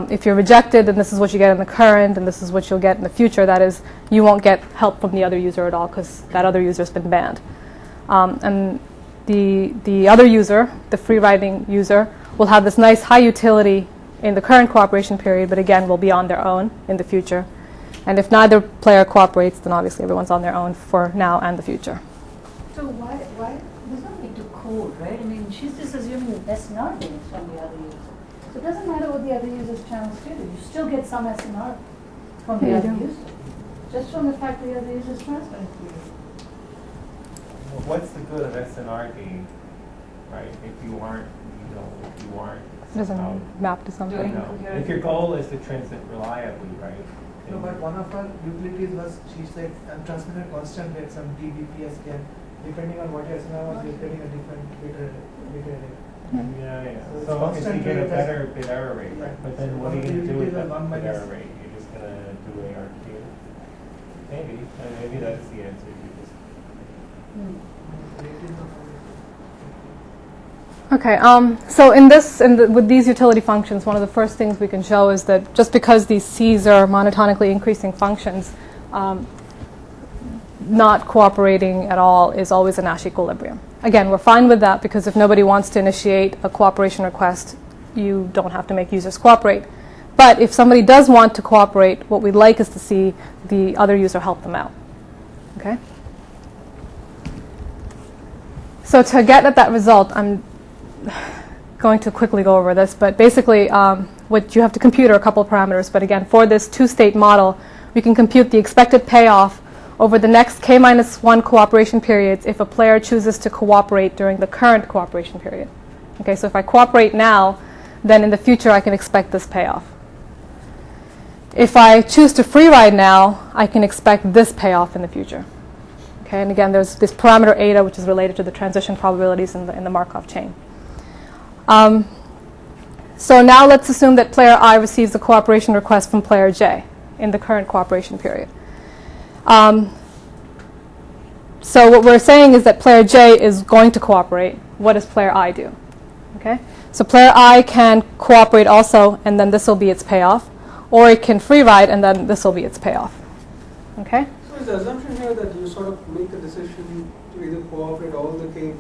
If you're rejected, then this is what you get in the current, and this is what you'll get in the future. That is, you won't get help from the other user at all because that other user has been banned. And the other user, the free riding user, will have this nice high utility in the current cooperation period, but again, will be on their own in the future. And if neither player cooperates, then obviously everyone's on their own for now and the future. So why there's no need to code, right? I mean, she's just assuming the SNR gains from the other user. So it doesn't matter what the other user's channel state is. You still get some SNR from the Yeah, other you do. user. Just from the fact that the other user's transferring to you. Well, what's the good of SNR gain, right? If you aren't It doesn't somehow- map to something. Doing- No. If your goal is to transmit reliably, right? No, but one of our utilities was, she said, I'm transmitting a constant rate, some dBps can, depending on what your SNR was, you're getting a different bit rate. Yeah. So it's So if constant you get a rate, better bit error rate, Yeah. right? But then So what are you one going to do with utility that is one bit minus- error rate? You're just going to do ARQ? Maybe that's the answer. You just Okay, so with these utility functions, one of the first things we can show is that just because these C's are monotonically increasing functions, not cooperating at all is always a Nash equilibrium. Again, we're fine with that because if nobody wants to initiate a cooperation request, you don't have to make users cooperate. But if somebody does want to cooperate, what we'd like is to see the other user help them out. Okay? So to get at that result, I'm going to quickly go over this, but basically what you have to compute are a couple of parameters. But again, for this two-state model, we can compute the expected payoff over the next k-1 cooperation periods if a player chooses to cooperate during the current cooperation period. Okay, so if I cooperate now, then in the future I can expect this payoff. If I choose to free ride now, I can expect this payoff in the future. Okay, and again, there's this parameter eta, which is related to the transition probabilities in the Markov chain. So now let's assume that player I receives a cooperation request from player J in the current cooperation period. So what we're saying is that player J is going to cooperate. What does player I do? Okay, so player I can cooperate also, and then this will be its payoff, or it can free ride, and then this will be its payoff. Okay. So is the assumption here that you sort of make a decision to either cooperate all the k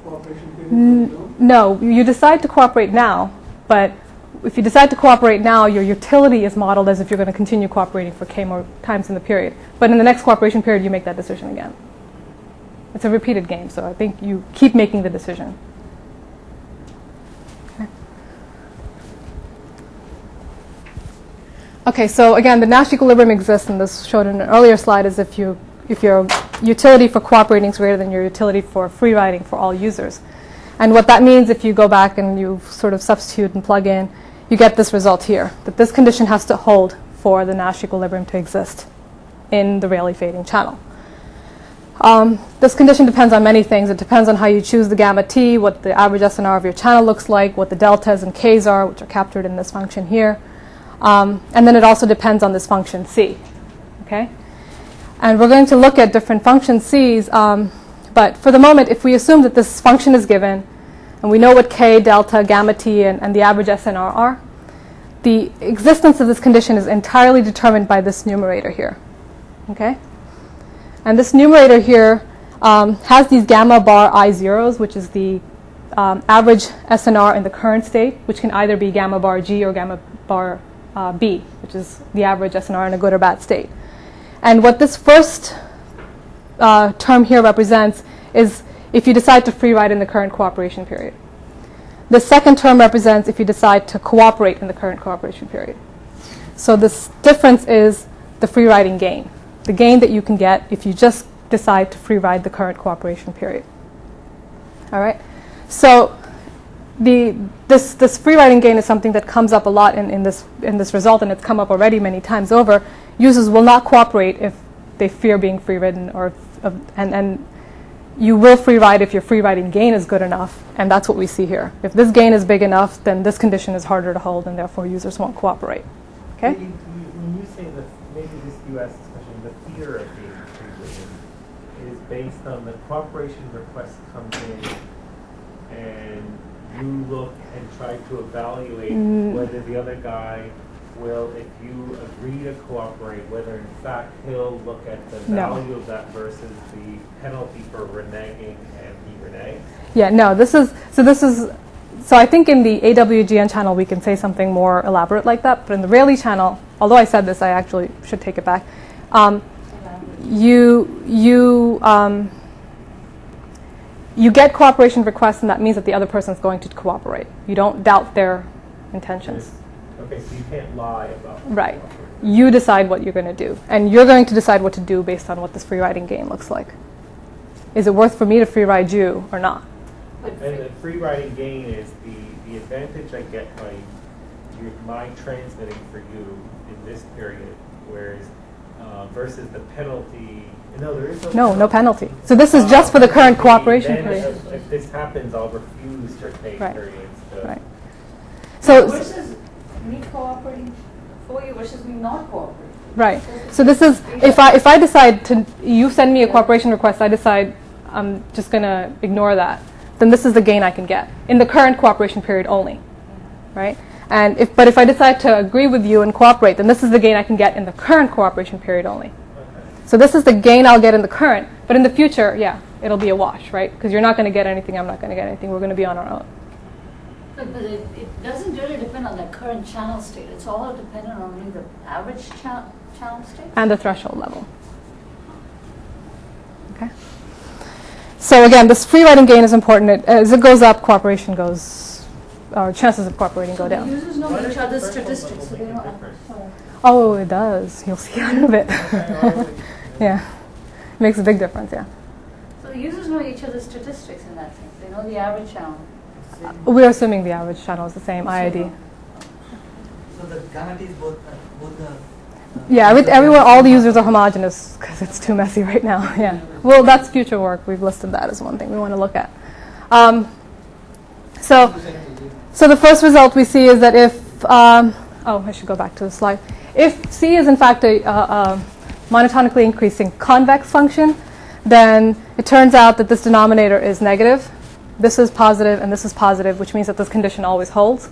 cooperation periods? No, you decide to cooperate now, but if you decide to cooperate now, your utility is modeled as if you're going to continue cooperating for k more times in the period. But in the next cooperation period, you make that decision again. It's a repeated game, so I think you keep making the decision. Okay, so again, the Nash equilibrium exists, and this showed in an earlier slide, is if your utility for cooperating is greater than your utility for free riding for all users. And what that means, if you go back and you sort of substitute and plug in, you get this result here, that this condition has to hold for the Nash equilibrium to exist in the Rayleigh fading channel. This condition depends on many things. It depends on how you choose the gamma t, what the average SNR of your channel looks like, what the deltas and k's are, which are captured in this function here. And then it also depends on this function c. Okay? And we're going to look at different function c's, but for the moment, if we assume that this function is given, and we know what k, delta, gamma t, and the average SNR are, the existence of this condition is entirely determined by this numerator here. Okay? And this numerator here has these gamma bar I zeros, which is the average SNR in the current state, which can either be gamma bar G or gamma bar B, which is the average SNR in a good or bad state. And what this first term here represents is if you decide to free ride in the current cooperation period. The second term represents if you decide to cooperate in the current cooperation period. So this difference is the free riding gain, the gain that you can get if you just decide to free ride the current cooperation period. All right? So this free riding gain is something that comes up a lot in this result, and it's come up already many times over. Users will not cooperate if they fear being free ridden, and you will free ride if your free riding gain is good enough, and that's what we see here. If this gain is big enough, then this condition is harder to hold, and therefore users won't cooperate. Okay? When you say that maybe this US discussion, the fear of being free ridden is based on the cooperation request comes in, and you look and try to evaluate whether the other guy will, if you agree to cooperate, whether in fact he'll look at the value of that versus the penalty for reneging and he reneges? Yeah, no, so I think in the AWGN channel we can say something more elaborate like that, but in the Rayleigh channel, although I said this, I actually should take it back. You get cooperation requests, and that means that the other person is going to cooperate. You don't doubt their intentions. Okay, so you can't lie about it. Right. You decide what you're going to do, and you're going to decide what to do based on what this free riding game looks like. Is it worth for me to free ride you or not? And the free riding gain is the advantage I get by my transmitting for you in this period, whereas versus the penalty. No, there is no penalty. So this is just for the current cooperation period. If this happens, I'll refuse to take periods. Right. So versus me cooperating for you versus me not cooperating. Right. So this is if I decide to, you send me a cooperation request, I decide I'm just going to ignore that, then this is the gain I can get in the current cooperation period only, right? And if I decide to agree with you and cooperate, then this is the gain I can get in the current cooperation period only. So this is the gain I'll get in the current, but in the future, yeah, it'll be a wash, right? Because you're not going to get anything, I'm not going to get anything. We're going to be on our own. But it doesn't really depend on the current channel state. It's all dependent on only the average channel state. And the threshold level. Okay. So again, this free riding gain is important. As it goes up, cooperation goes, or chances of cooperating go The down. users know Why does each the other's threshold statistics, so make they a know. difference? Sorry. Oh, it does. You'll see in a bit. Yeah, it makes a big difference. Yeah. So the users know each other's statistics in that sense. They know the average channel. We're assuming the average channel is the same IID. So the gamma T is both the. Yeah, everywhere all the users are homogeneous because it's too messy right now. Yeah. Well, that's future work. We've listed that as one thing we want to look at. So the first result we see is that if I should go back to the slide. If C is in fact a monotonically increasing convex function, then it turns out that this denominator is negative. This is positive and this is positive, which means that this condition always holds.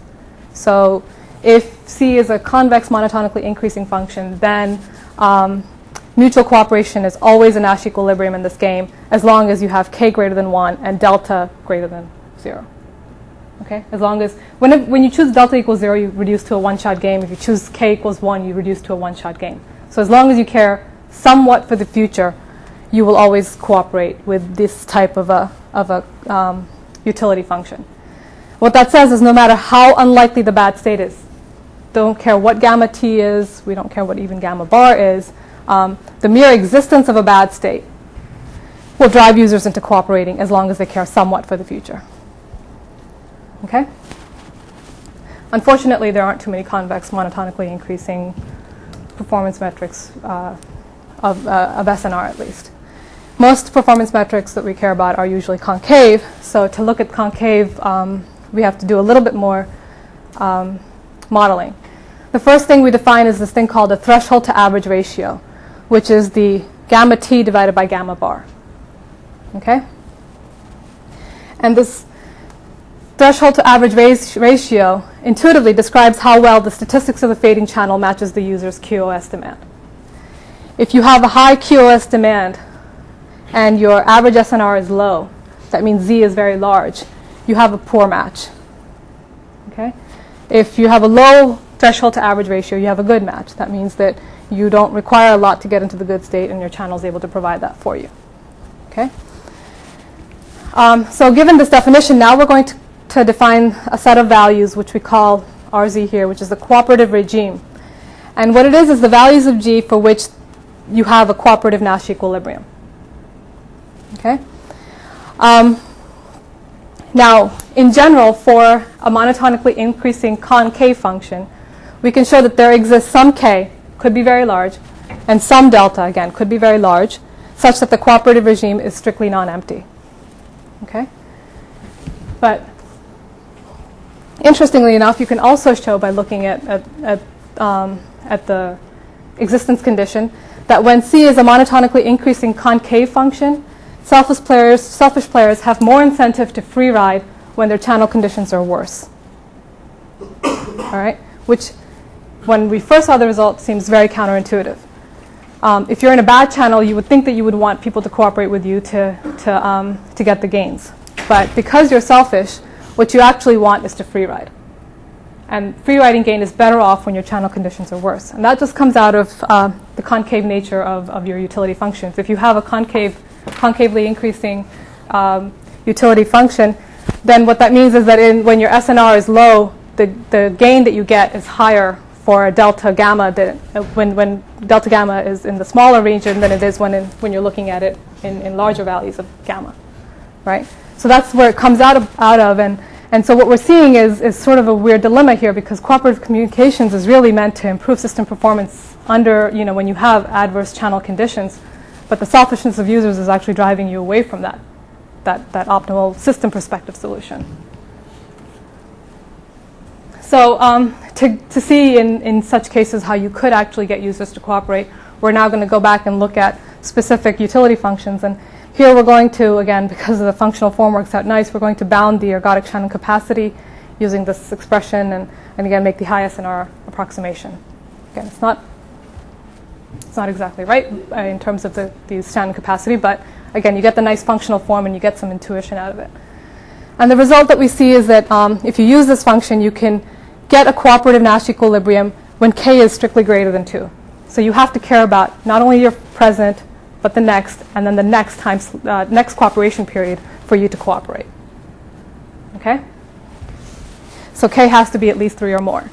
So if C is a convex monotonically increasing function, then mutual cooperation is always a Nash equilibrium in this game, as long as you have k greater than 1 and delta greater than 0. Okay? As long as, when you choose delta equals 0, you reduce to a one-shot game. If you choose k equals 1, you reduce to a one-shot game. So as long as you care somewhat for the future, you will always cooperate with this type of a utility function. What that says is no matter how unlikely the bad state is, don't care what gamma t is, we don't care what even gamma bar is, the mere existence of a bad state will drive users into cooperating as long as they care somewhat for the future. Okay? Unfortunately, there aren't too many convex monotonically increasing performance metrics of SNR at least. Most performance metrics that we care about are usually concave. So to look at concave, we have to do a little bit more modeling. The first thing we define is this thing called a threshold to average ratio, which is the gamma t divided by gamma bar. Okay? And this threshold to average ratio intuitively describes how well the statistics of the fading channel matches the user's QoS demand. If you have a high QoS demand and your average SNR is low, that means Z is very large, you have a poor match. Okay? If you have a low threshold to average ratio, you have a good match. That means that you don't require a lot to get into the good state and your channel is able to provide that for you. Okay? So given this definition, now we're going to define a set of values which we call RZ here, which is the cooperative regime. And what it is the values of G for which you have a cooperative Nash equilibrium. Okay? Now, in general, for a monotonically increasing concave function, we can show that there exists some k, could be very large, and some delta, again, could be very large, such that the cooperative regime is strictly non-empty. Okay? But interestingly enough, you can also show by looking at the existence condition that when C is a monotonically increasing concave function, selfish players have more incentive to free ride when their channel conditions are worse. All right? Which, when we first saw the result, seems very counterintuitive. If you're in a bad channel, you would think that you would want people to cooperate with you to get the gains. But because you're selfish, what you actually want is to free ride. And free riding gain is better off when your channel conditions are worse. And that just comes out of the concave nature of your utility functions. If you have a concavely increasing utility function, then what that means is that when your SNR is low, the gain that you get is higher for a delta gamma when delta gamma is in the smaller region than it is when you're looking at it in larger values of gamma, right? So that's where it comes out of and so what we're seeing is sort of a weird dilemma here, because cooperative communications is really meant to improve system performance under, when you have adverse channel conditions, but the selfishness of users is actually driving you away from that optimal system perspective solution. So to see in such cases how you could actually get users to cooperate, we're now going to go back and look at specific utility functions. And here we're going to, again, because the functional form works out nice, we're going to bound the ergodic channel capacity using this expression and again make the high SNR approximation. Again, it's not exactly right in terms of the channel capacity, but again, you get the nice functional form and you get some intuition out of it. And the result that we see is that if you use this function, you can get a cooperative Nash equilibrium when k is strictly greater than 2. So you have to care about not only your present, but the next, and then the next next cooperation period for you to cooperate. Okay? So K has to be at least 3 or more.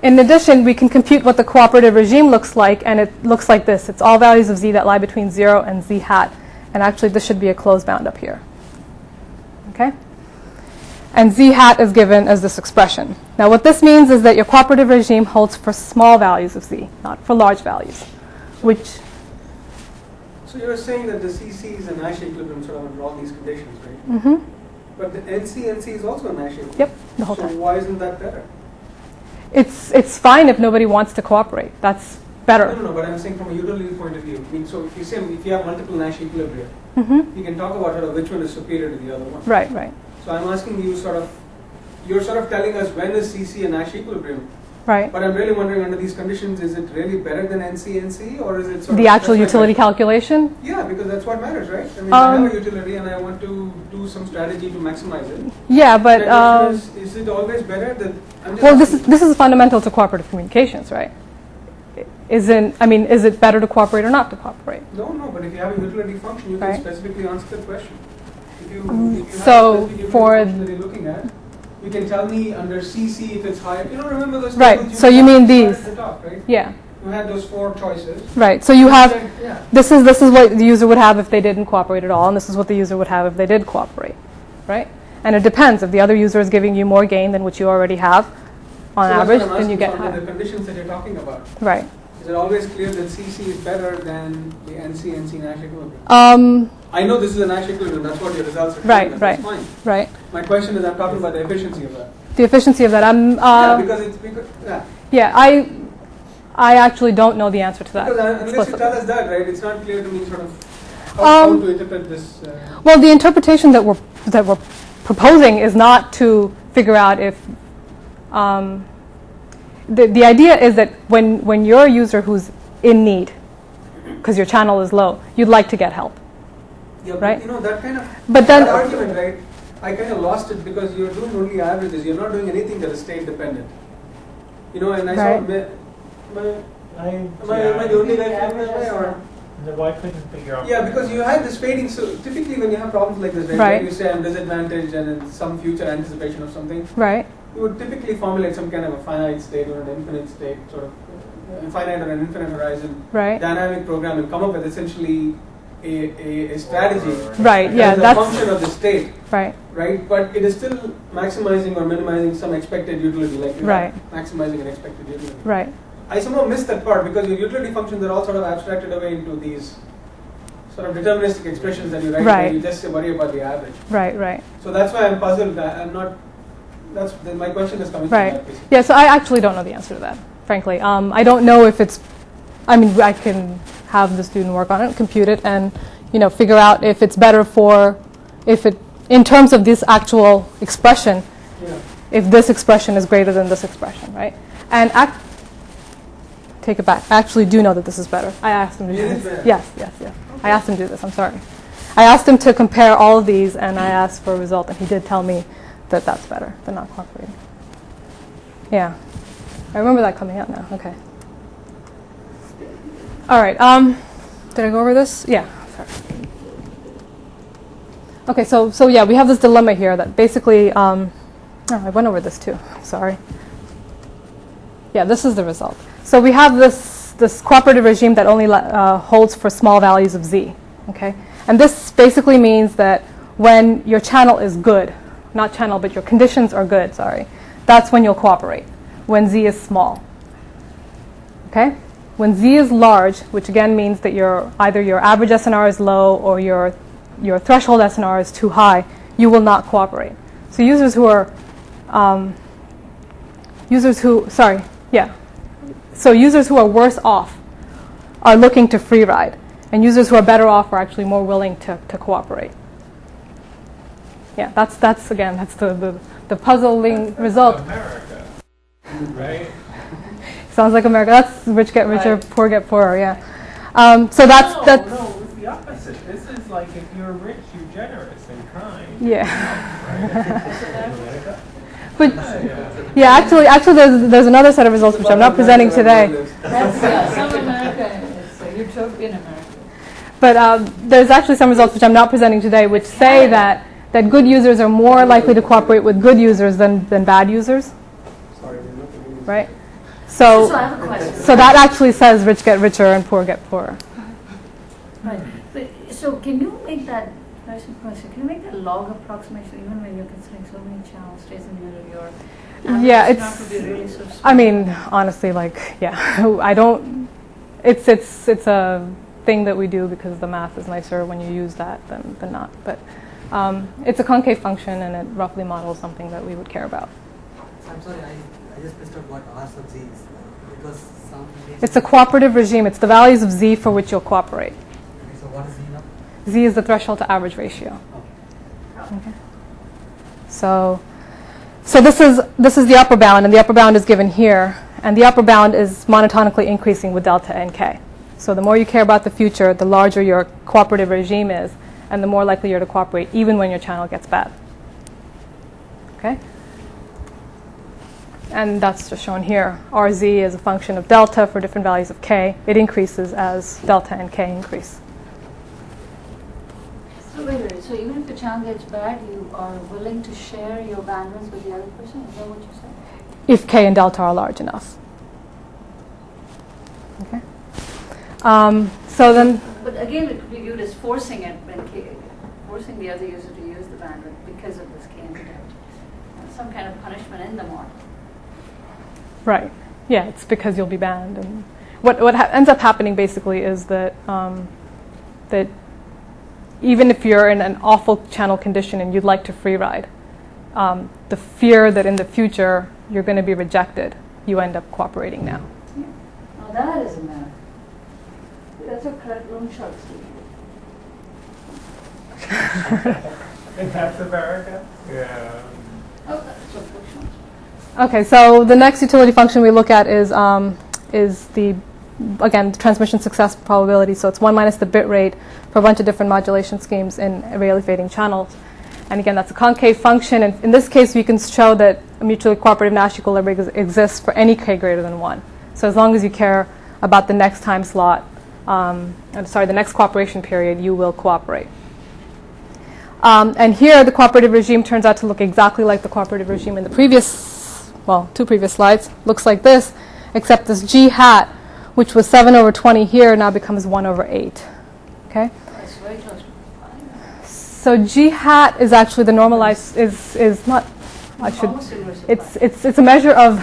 In addition, we can compute what the cooperative regime looks like, and it looks like this. It's all values of Z that lie between 0 and Z hat. And actually, this should be a closed bound up here. Okay? And Z hat is given as this expression. Now, what this means is that your cooperative regime holds for small values of Z, not for large values, which... So you're saying that the CC is a Nash equilibrium sort of under all these conditions, right? Mm-hmm. But the NC is also a Nash equilibrium. Yep, the whole so time. Why isn't that better? It's fine if nobody wants to cooperate. That's better. No, but I'm saying from a utility point of view. I mean, so if you have multiple Nash equilibria, Mm-hmm. you can talk about sort of which one is superior to the other one. Right, right, So I'm asking you you're sort of telling us when is CC a Nash equilibrium. right. But I'm really wondering under these conditions, is it really better than NC, or is it sort The of actual utility calculation? Yeah, because that's what matters, right? I mean, I have a utility and I want to do some strategy to maximize it. Yeah, but My question is it always better that? I'm just well, asking. this is fundamental to cooperative communications, right? Is it better to cooperate or not to cooperate? No, but if you have a utility function, you can Right. specifically answer the question. If you have so a specific for utility function that you're looking at, you can tell me under CC if it's higher. You know, remember those Right, tables so you mean had these. at the top, right? Yeah, You had those 4 choices. right. So you have Yeah. this is what the user would have if they didn't cooperate at all, and this is what the user would have if they did cooperate, right? And it depends. If the other user is giving you more gain than what you already have, on So that's average, what I'm then you asking get for higher. the conditions that you're talking about. Right. Is it always clear that CC is better than the NC Nash equilibrium? I know this is a Nash equilibrium. That's what your results are. Right, showing us, right, That's fine. right. My question is, I'm talking about the efficiency of that. The efficiency of that, Yeah, because yeah. yeah, I actually don't know the answer to that. Because unless you explicitly. tell us that, right, it's not clear to me sort of how to interpret this. Well, the interpretation that we're proposing is not to figure out if the idea is that when you're a user who's in need because your channel is low, you'd like to get help. Yeah, right? But, you know, that kind of But then that argument, right? I kind of lost it because you're doing only averages. You're not doing anything that is state dependent. You know, and I Right. saw. Am I the only guy feeling that way, or? No, I couldn't figure out. Yeah, because you had this fading. So typically, when you have problems like this, right, Right. where you say I'm disadvantaged and in some future anticipation of something, right, you would typically formulate some kind of a finite state or an infinite state, sort of finite or an infinite horizon right, dynamic program, and come up with essentially a strategy. right. Yeah, as a that's function of the state, right. right? But it is still maximizing or minimizing some expected utility, like you Right. have maximizing an expected utility. Right. I somehow missed that part because your utility functions are all sort of abstracted away into these sort of deterministic expressions that you write, Right. where you just worry about the average. Right. Right. So that's why I'm puzzled. I'm not. My question is coming from Right. that. Basically. Yeah. So I actually don't know the answer to that. Frankly, I don't know if it's. I mean, I can have the student work on it, compute it, and figure out if it's better in terms of this actual expression, Yeah. if this expression is greater than this expression, right? And take it back. I actually do know that this is better. I asked him to do It is this. better? Yes. I asked him to do this. I'm sorry. I asked him to compare all of these, and I asked for a result, and he did tell me that that's better than not cooperating. Yeah. I remember that coming out now. Okay. All right. Did I go over this? Yeah. Sorry. Okay. So yeah, we have this dilemma here that basically. I went over this too. Sorry. Yeah, this is the result. So we have this cooperative regime that only holds for small values of z. Okay, and this basically means that when your channel is good, not channel, but your conditions are good. Sorry, that's when you'll cooperate. When z is small. Okay, when z is large, which again means that either your average SNR is low or your threshold SNR is too high, you will not cooperate. So users who are So users who are worse off are looking to free ride, and users who are better off are actually more willing to cooperate. Yeah, that's the puzzling result. America, right? Sounds like America. That's rich get richer, poor get poorer. Yeah. So that's No, it's the opposite. This is like if you're rich, you're generous and kind. yeah. Right? But yeah, actually, there's another set of results which I'm not presenting today. That's some America. It's a utopian America. But there's actually some results which I'm not presenting today which say that good users are more likely to cooperate with good users than bad users. Right? So I have a question. So that actually says rich get richer and poor get poorer. Right. But, so can you make that question? Can you make that log approximation even when you're considering so many channels stays in the middle of your Yeah, average it's. not to be really so small? I mean, honestly, like, yeah, I don't. It's a thing that we do because the math is nicer when you use that than not. But it's a concave function, and it roughly models something that we would care about. I'm sorry, I just missed out what R sub z is. Because some. It's a cooperative regime. It's the values of z for which you'll cooperate. Okay, so what is z now? Z is the threshold to average ratio. Okay. So this is the upper bound, and the upper bound is given here, and the upper bound is monotonically increasing with delta and k. So the more you care about the future, the larger your cooperative regime is, and the more likely you're to cooperate, even when your channel gets bad. Okay. And that's just shown here. RZ is a function of delta for different values of k. It increases as delta and k increase. So wait. So even if the channel gets bad, you are willing to share your bandwidth with the other person? Is that what you're saying? If k and delta are large enough. Okay. So then. But again, it could be viewed as forcing it, forcing the other user to use the bandwidth because of this k and delta. Some kind of punishment in the model. Right. Yeah, it's because you'll be banned. And what ends up happening basically is that that even if you're in an awful channel condition and you'd like to free ride, the fear that in the future you're going to be rejected, you end up cooperating now. Yeah. Now that is a matter. That's what correct loan sharks do. And that's America? Yeah. Oh, that's what functions. Okay, so the next utility function we look at is the transmission success probability. So it's 1 minus the bit rate for a bunch of different modulation schemes in Rayleigh fading channels. And again, that's a concave function. And in this case, we can show that a mutually cooperative Nash equilibrium exists for any k greater than 1. So as long as you care about the next time slot, the next cooperation period, you will cooperate. And here, the cooperative regime turns out to look exactly like the cooperative regime in the two previous slides. Looks like this, except this g hat, which was 7/20 here, now becomes 1/8. Okay? That's very close to 5. So g hat is actually the normalized is not. Almost inverse of It's a measure of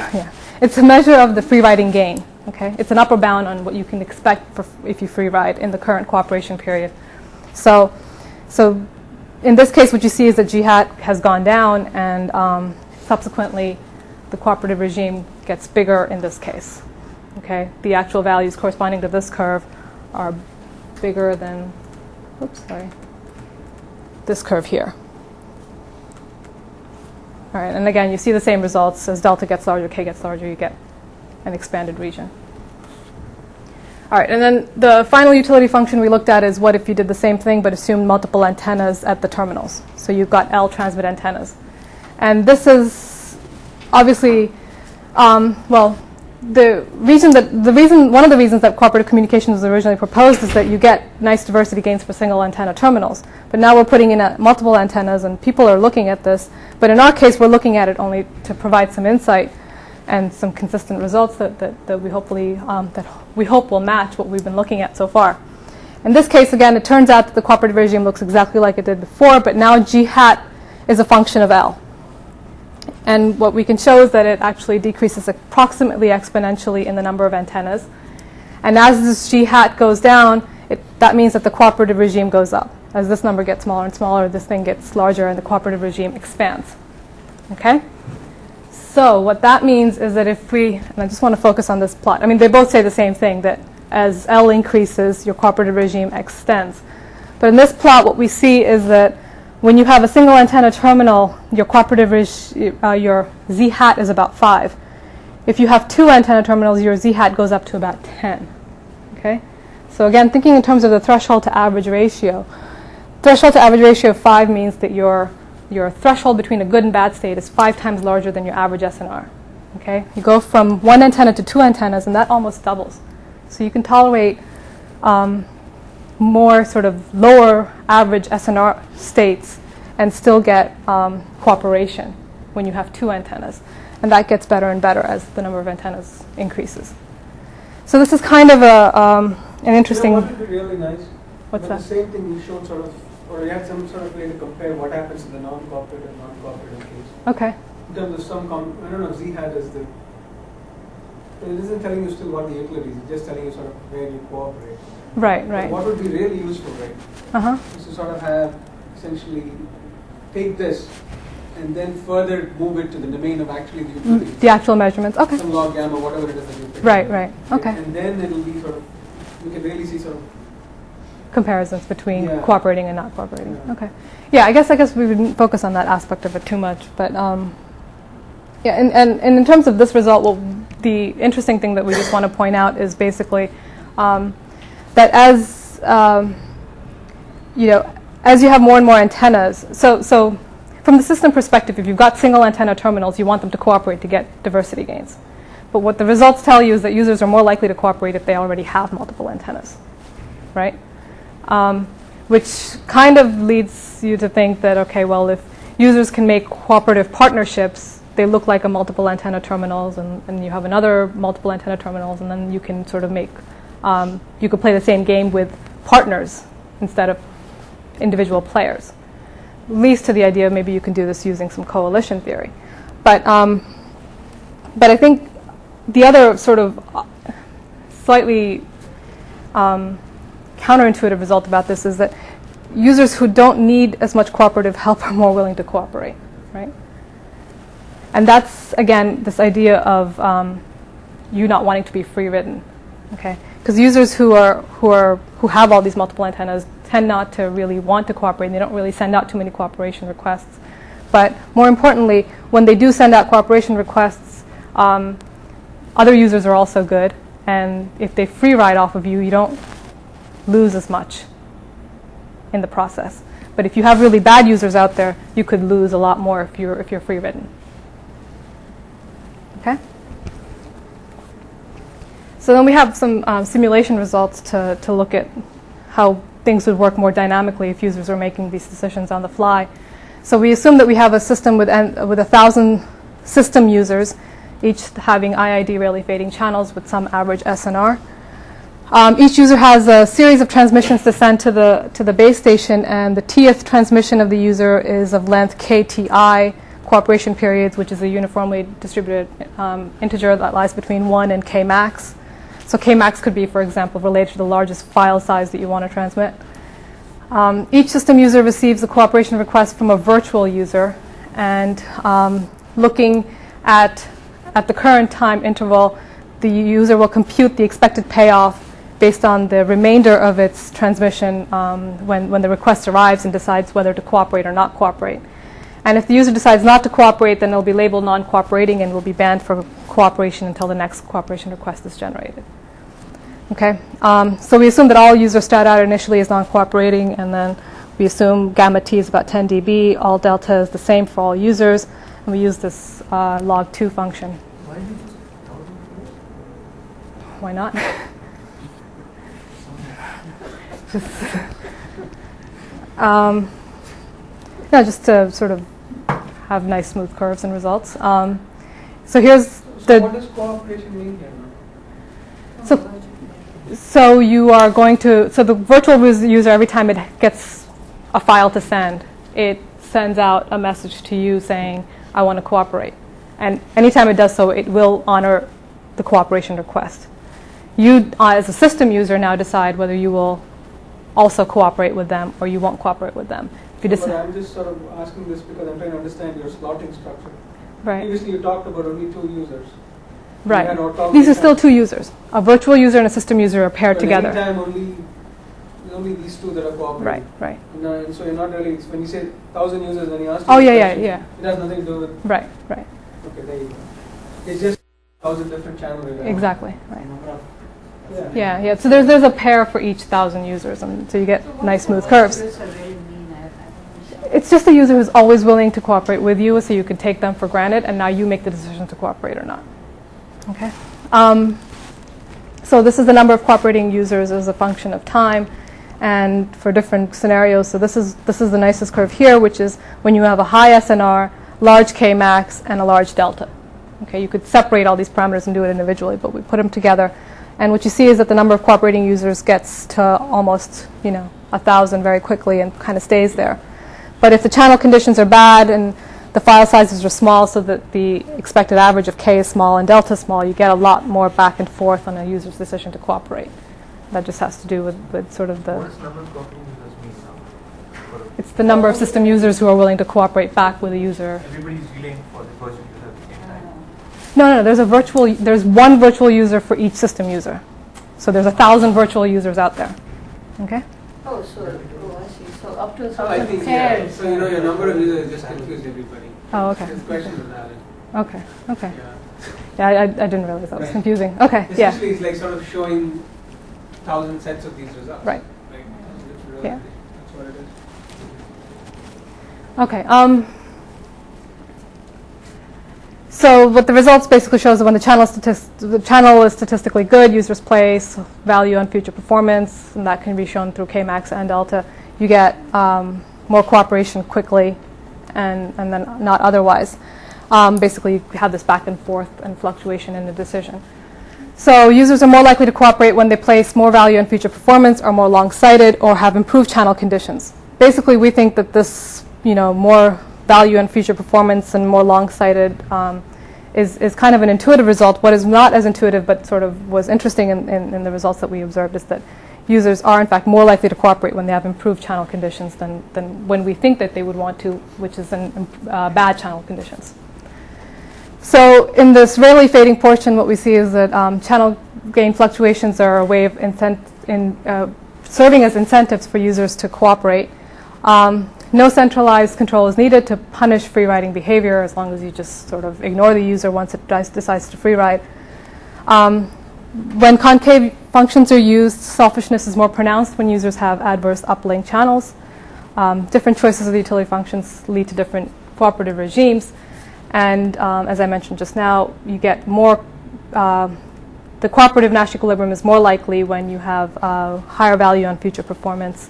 it's a measure of the free riding gain. Okay, it's an upper bound on what you can expect if you free ride in the current cooperation period. So in this case, what you see is that g hat has gone down, and subsequently, the cooperative regime gets bigger in this case. Okay, the actual values corresponding to this curve are bigger than, this curve here. All right, and again, you see the same results. As delta gets larger, k gets larger, you get an expanded region. All right, and then the final utility function we looked at is what if you did the same thing but assumed multiple antennas at the terminals. So you've got L transmit antennas. And this is obviously, one of the reasons that cooperative communication was originally proposed is that you get nice diversity gains for single antenna terminals. But now we're putting in multiple antennas, and people are looking at this. But in our case, we're looking at it only to provide some insight and some consistent results that we hope will match what we've been looking at so far. In this case, again, it turns out that the cooperative regime looks exactly like it did before, but now g hat is a function of L. And what we can show is that it actually decreases approximately exponentially in the number of antennas. And as this g hat goes down, that means that the cooperative regime goes up. As this number gets smaller and smaller, this thing gets larger, and the cooperative regime expands. Okay? So what that means is that and I just want to focus on this plot. I mean, they both say the same thing, that as L increases, your cooperative regime extends. But in this plot, what we see is that when you have a single antenna terminal, your cooperative your z hat is about 5. If you have 2 antenna terminals, your z hat goes up to about 10. Okay? So again, thinking in terms of the threshold to average ratio, threshold to average ratio of 5 means that your threshold between a good and bad state is 5 times larger than your average SNR. Okay? You go from 1 antenna to 2 antennas, and that almost doubles. So you can tolerate more sort of lower average SNR states and still get cooperation when you have two antennas. And that gets better and better as the number of antennas increases. So this is kind of an interesting... You know what would be really nice? What's that? The same thing you showed sort of, or you had some sort of way to compare what happens in the non-cooperative and non-cooperative case. Okay. In terms of some, I don't know if Z hat is the, but it isn't telling you still what the utility is, it's just telling you sort of where you cooperate. Right, But right. what would be really useful, right, Uh-huh. is to sort of have, essentially, take this and then further move it to the domain of actually the utilities. The actual measurements. Okay. Some log gamma, whatever it is that you pick. Right, right. Okay. And then it'll be sort of, you can really see sort of, Comparisons between Yeah. cooperating and not cooperating. Yeah. Okay. Yeah, I guess we wouldn't focus on that aspect of it too much, but yeah, and in terms of this result, well, the interesting thing that we just want to point out is basically that as you know, as you have more and more antennas, so from the system perspective, if you've got single antenna terminals, you want them to cooperate to get diversity gains. But what the results tell you is that users are more likely to cooperate if they already have multiple antennas, right? Which kind of leads you to think that, okay, well, if users can make cooperative partnerships, they look like a multiple antenna terminals, and you have another multiple antenna terminals, and then you can sort of make, you could play the same game with partners instead of individual players. Leads to the idea maybe you can do this using some coalition theory. But I think the other sort of slightly counterintuitive result about this is that users who don't need as much cooperative help are more willing to cooperate, right? And that's, again, this idea of you not wanting to be free-ridden, okay? Because users who have all these multiple antennas tend not to really want to cooperate, and they don't really send out too many cooperation requests. But more importantly, when they do send out cooperation requests, other users are also good, and if they free ride off of you, you don't lose as much in the process. But if you have really bad users out there, you could lose a lot more if you're free ridden. Okay? So then we have some simulation results to look at how things would work more dynamically if users are making these decisions on the fly. So we assume that we have a system with 1,000 system users, each having IID Rayleigh fading channels with some average SNR. Each user has a series of transmissions to send to the base station, and the tth transmission of the user is of length KTI, cooperation periods, which is a uniformly distributed integer that lies between 1 and k max. So k max could be, for example, related to the largest file size that you want to transmit. Each system user receives a cooperation request from a virtual user, and looking at the current time interval, the user will compute the expected payoff based on the remainder of its transmission when the request arrives and decides whether to cooperate or not cooperate. And if the user decides not to cooperate, then it'll be labeled non-cooperating and will be banned for cooperation until the next cooperation request is generated. Okay, so we assume that all users start out initially as non-cooperating, and then we assume gamma t is about 10 dB, all delta is the same for all users, and we use this log2 function. Why did you choose 1,000? Why not? No, just to sort of have nice smooth curves and results. So here's so what does cooperation mean here now? So you are going to, so the virtual user, every time it gets a file to send, it sends out a message to you saying, I want to cooperate. And anytime it does so, it will honor the cooperation request. You, as a system user, now decide whether you will also cooperate with them or you won't cooperate with them. If you But I'm just sort of asking this because I'm trying to understand your slotting structure. Right. Previously you talked about only 2 users. Right. You had These are still 2 users. A virtual user and a system user are paired But together. anytime only these 2 that are cooperating. Right. And so you're not really, when you say 1,000 users, when you ask Oh, this yeah, question, yeah. it has nothing to do with, Right. okay, there you go. It's just 1,000 different channels. Exactly. Right. Yeah. Yeah. So there's a pair for each 1,000 users, and so you get nice smooth curves. Users are really mean. I don't know. It's just a user who's always willing to cooperate with you, so you can take them for granted, and now you make the decision to cooperate or not. Okay. So this is the number of cooperating users as a function of time, and for different scenarios. So this is the nicest curve here, which is when you have a high SNR, large K max, and a large delta. Okay, you could separate all these parameters and do it individually, but we put them together. And what you see is that the number of cooperating users gets to almost 1,000 very quickly and kind of stays there. But if the channel conditions are bad and the file sizes are small so that the expected average of K is small and delta is small, you get a lot more back and forth on a user's decision to cooperate. That just has to do with sort of the... What does number of cooperating users mean now? It's the number of system users who are willing to cooperate back with a user. Everybody's relaying for the virtual user at the same time. No, there's one virtual user for each system user. So there's 1,000 virtual users out there. Okay? Oh, I see. So up to a So I certain think, pairs. so your number of users just confused everybody. Oh, okay. This question is valid. Okay. Yeah. Yeah, I didn't realize that was Right. confusing. Okay, yeah. Essentially, it's like sort of showing 1,000 sets of these results. Right. Right. Yeah. That's what it is. Okay. So what the results basically shows is when the channel is statistically good, users place value on future performance, and that can be shown through Kmax and delta. You get more cooperation quickly, and then not otherwise. Basically, you have this back and forth and fluctuation in the decision. So users are more likely to cooperate when they place more value on future performance, are more long-sighted, or have improved channel conditions. Basically, we think that this, more value on future performance and more long-sighted is kind of an intuitive result. What is not as intuitive but sort of was interesting in the results that we observed is that users are in fact more likely to cooperate when they have improved channel conditions than when we think that they would want to, which is in bad channel conditions. So in this Rayleigh fading portion, what we see is that channel gain fluctuations are a way of serving as incentives for users to cooperate. No centralized control is needed to punish free riding behavior as long as you just sort of ignore the user once it decides to free ride. When concave functions are used, selfishness is more pronounced when users have adverse uplink channels. Different choices of the utility functions lead to different cooperative regimes. And as I mentioned just now, you get more, the cooperative Nash equilibrium is more likely when you have higher value on future performance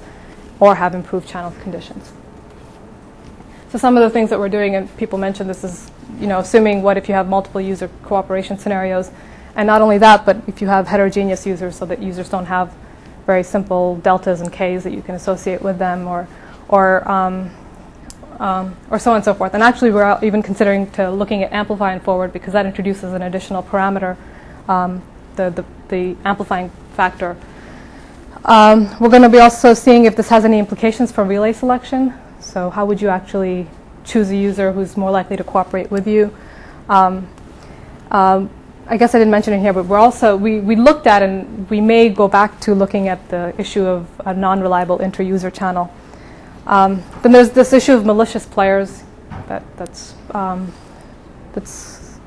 or have improved channel conditions. So some of the things that we're doing, and people mentioned this, is assuming what if you have multiple user cooperation scenarios, and not only that, but if you have heterogeneous users, so that users don't have very simple deltas and k's that you can associate with them, or so on and so forth. And actually, we're even considering looking at amplify and forward because that introduces an additional parameter, the amplifying factor. We're going to be also seeing if this has any implications for relay selection. So how would you actually choose a user who's more likely to cooperate with you? I guess I didn't mention it here, but we're also, we looked at, and we may go back to looking at the issue of a non-reliable inter-user channel. Then there's this issue of malicious players. That's,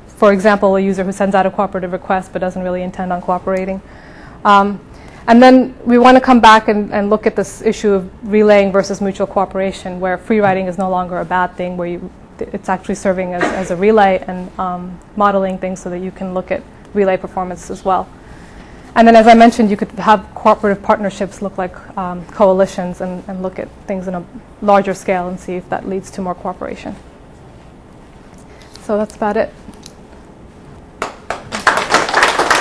for example, a user who sends out a cooperative request but doesn't really intend on cooperating. And then we want to come back and look at this issue of relaying versus mutual cooperation, where free riding is no longer a bad thing, where it's actually serving as a relay and modeling things so that you can look at relay performance as well. And then, as I mentioned, you could have cooperative partnerships look like coalitions and look at things in a larger scale and see if that leads to more cooperation. So that's about it.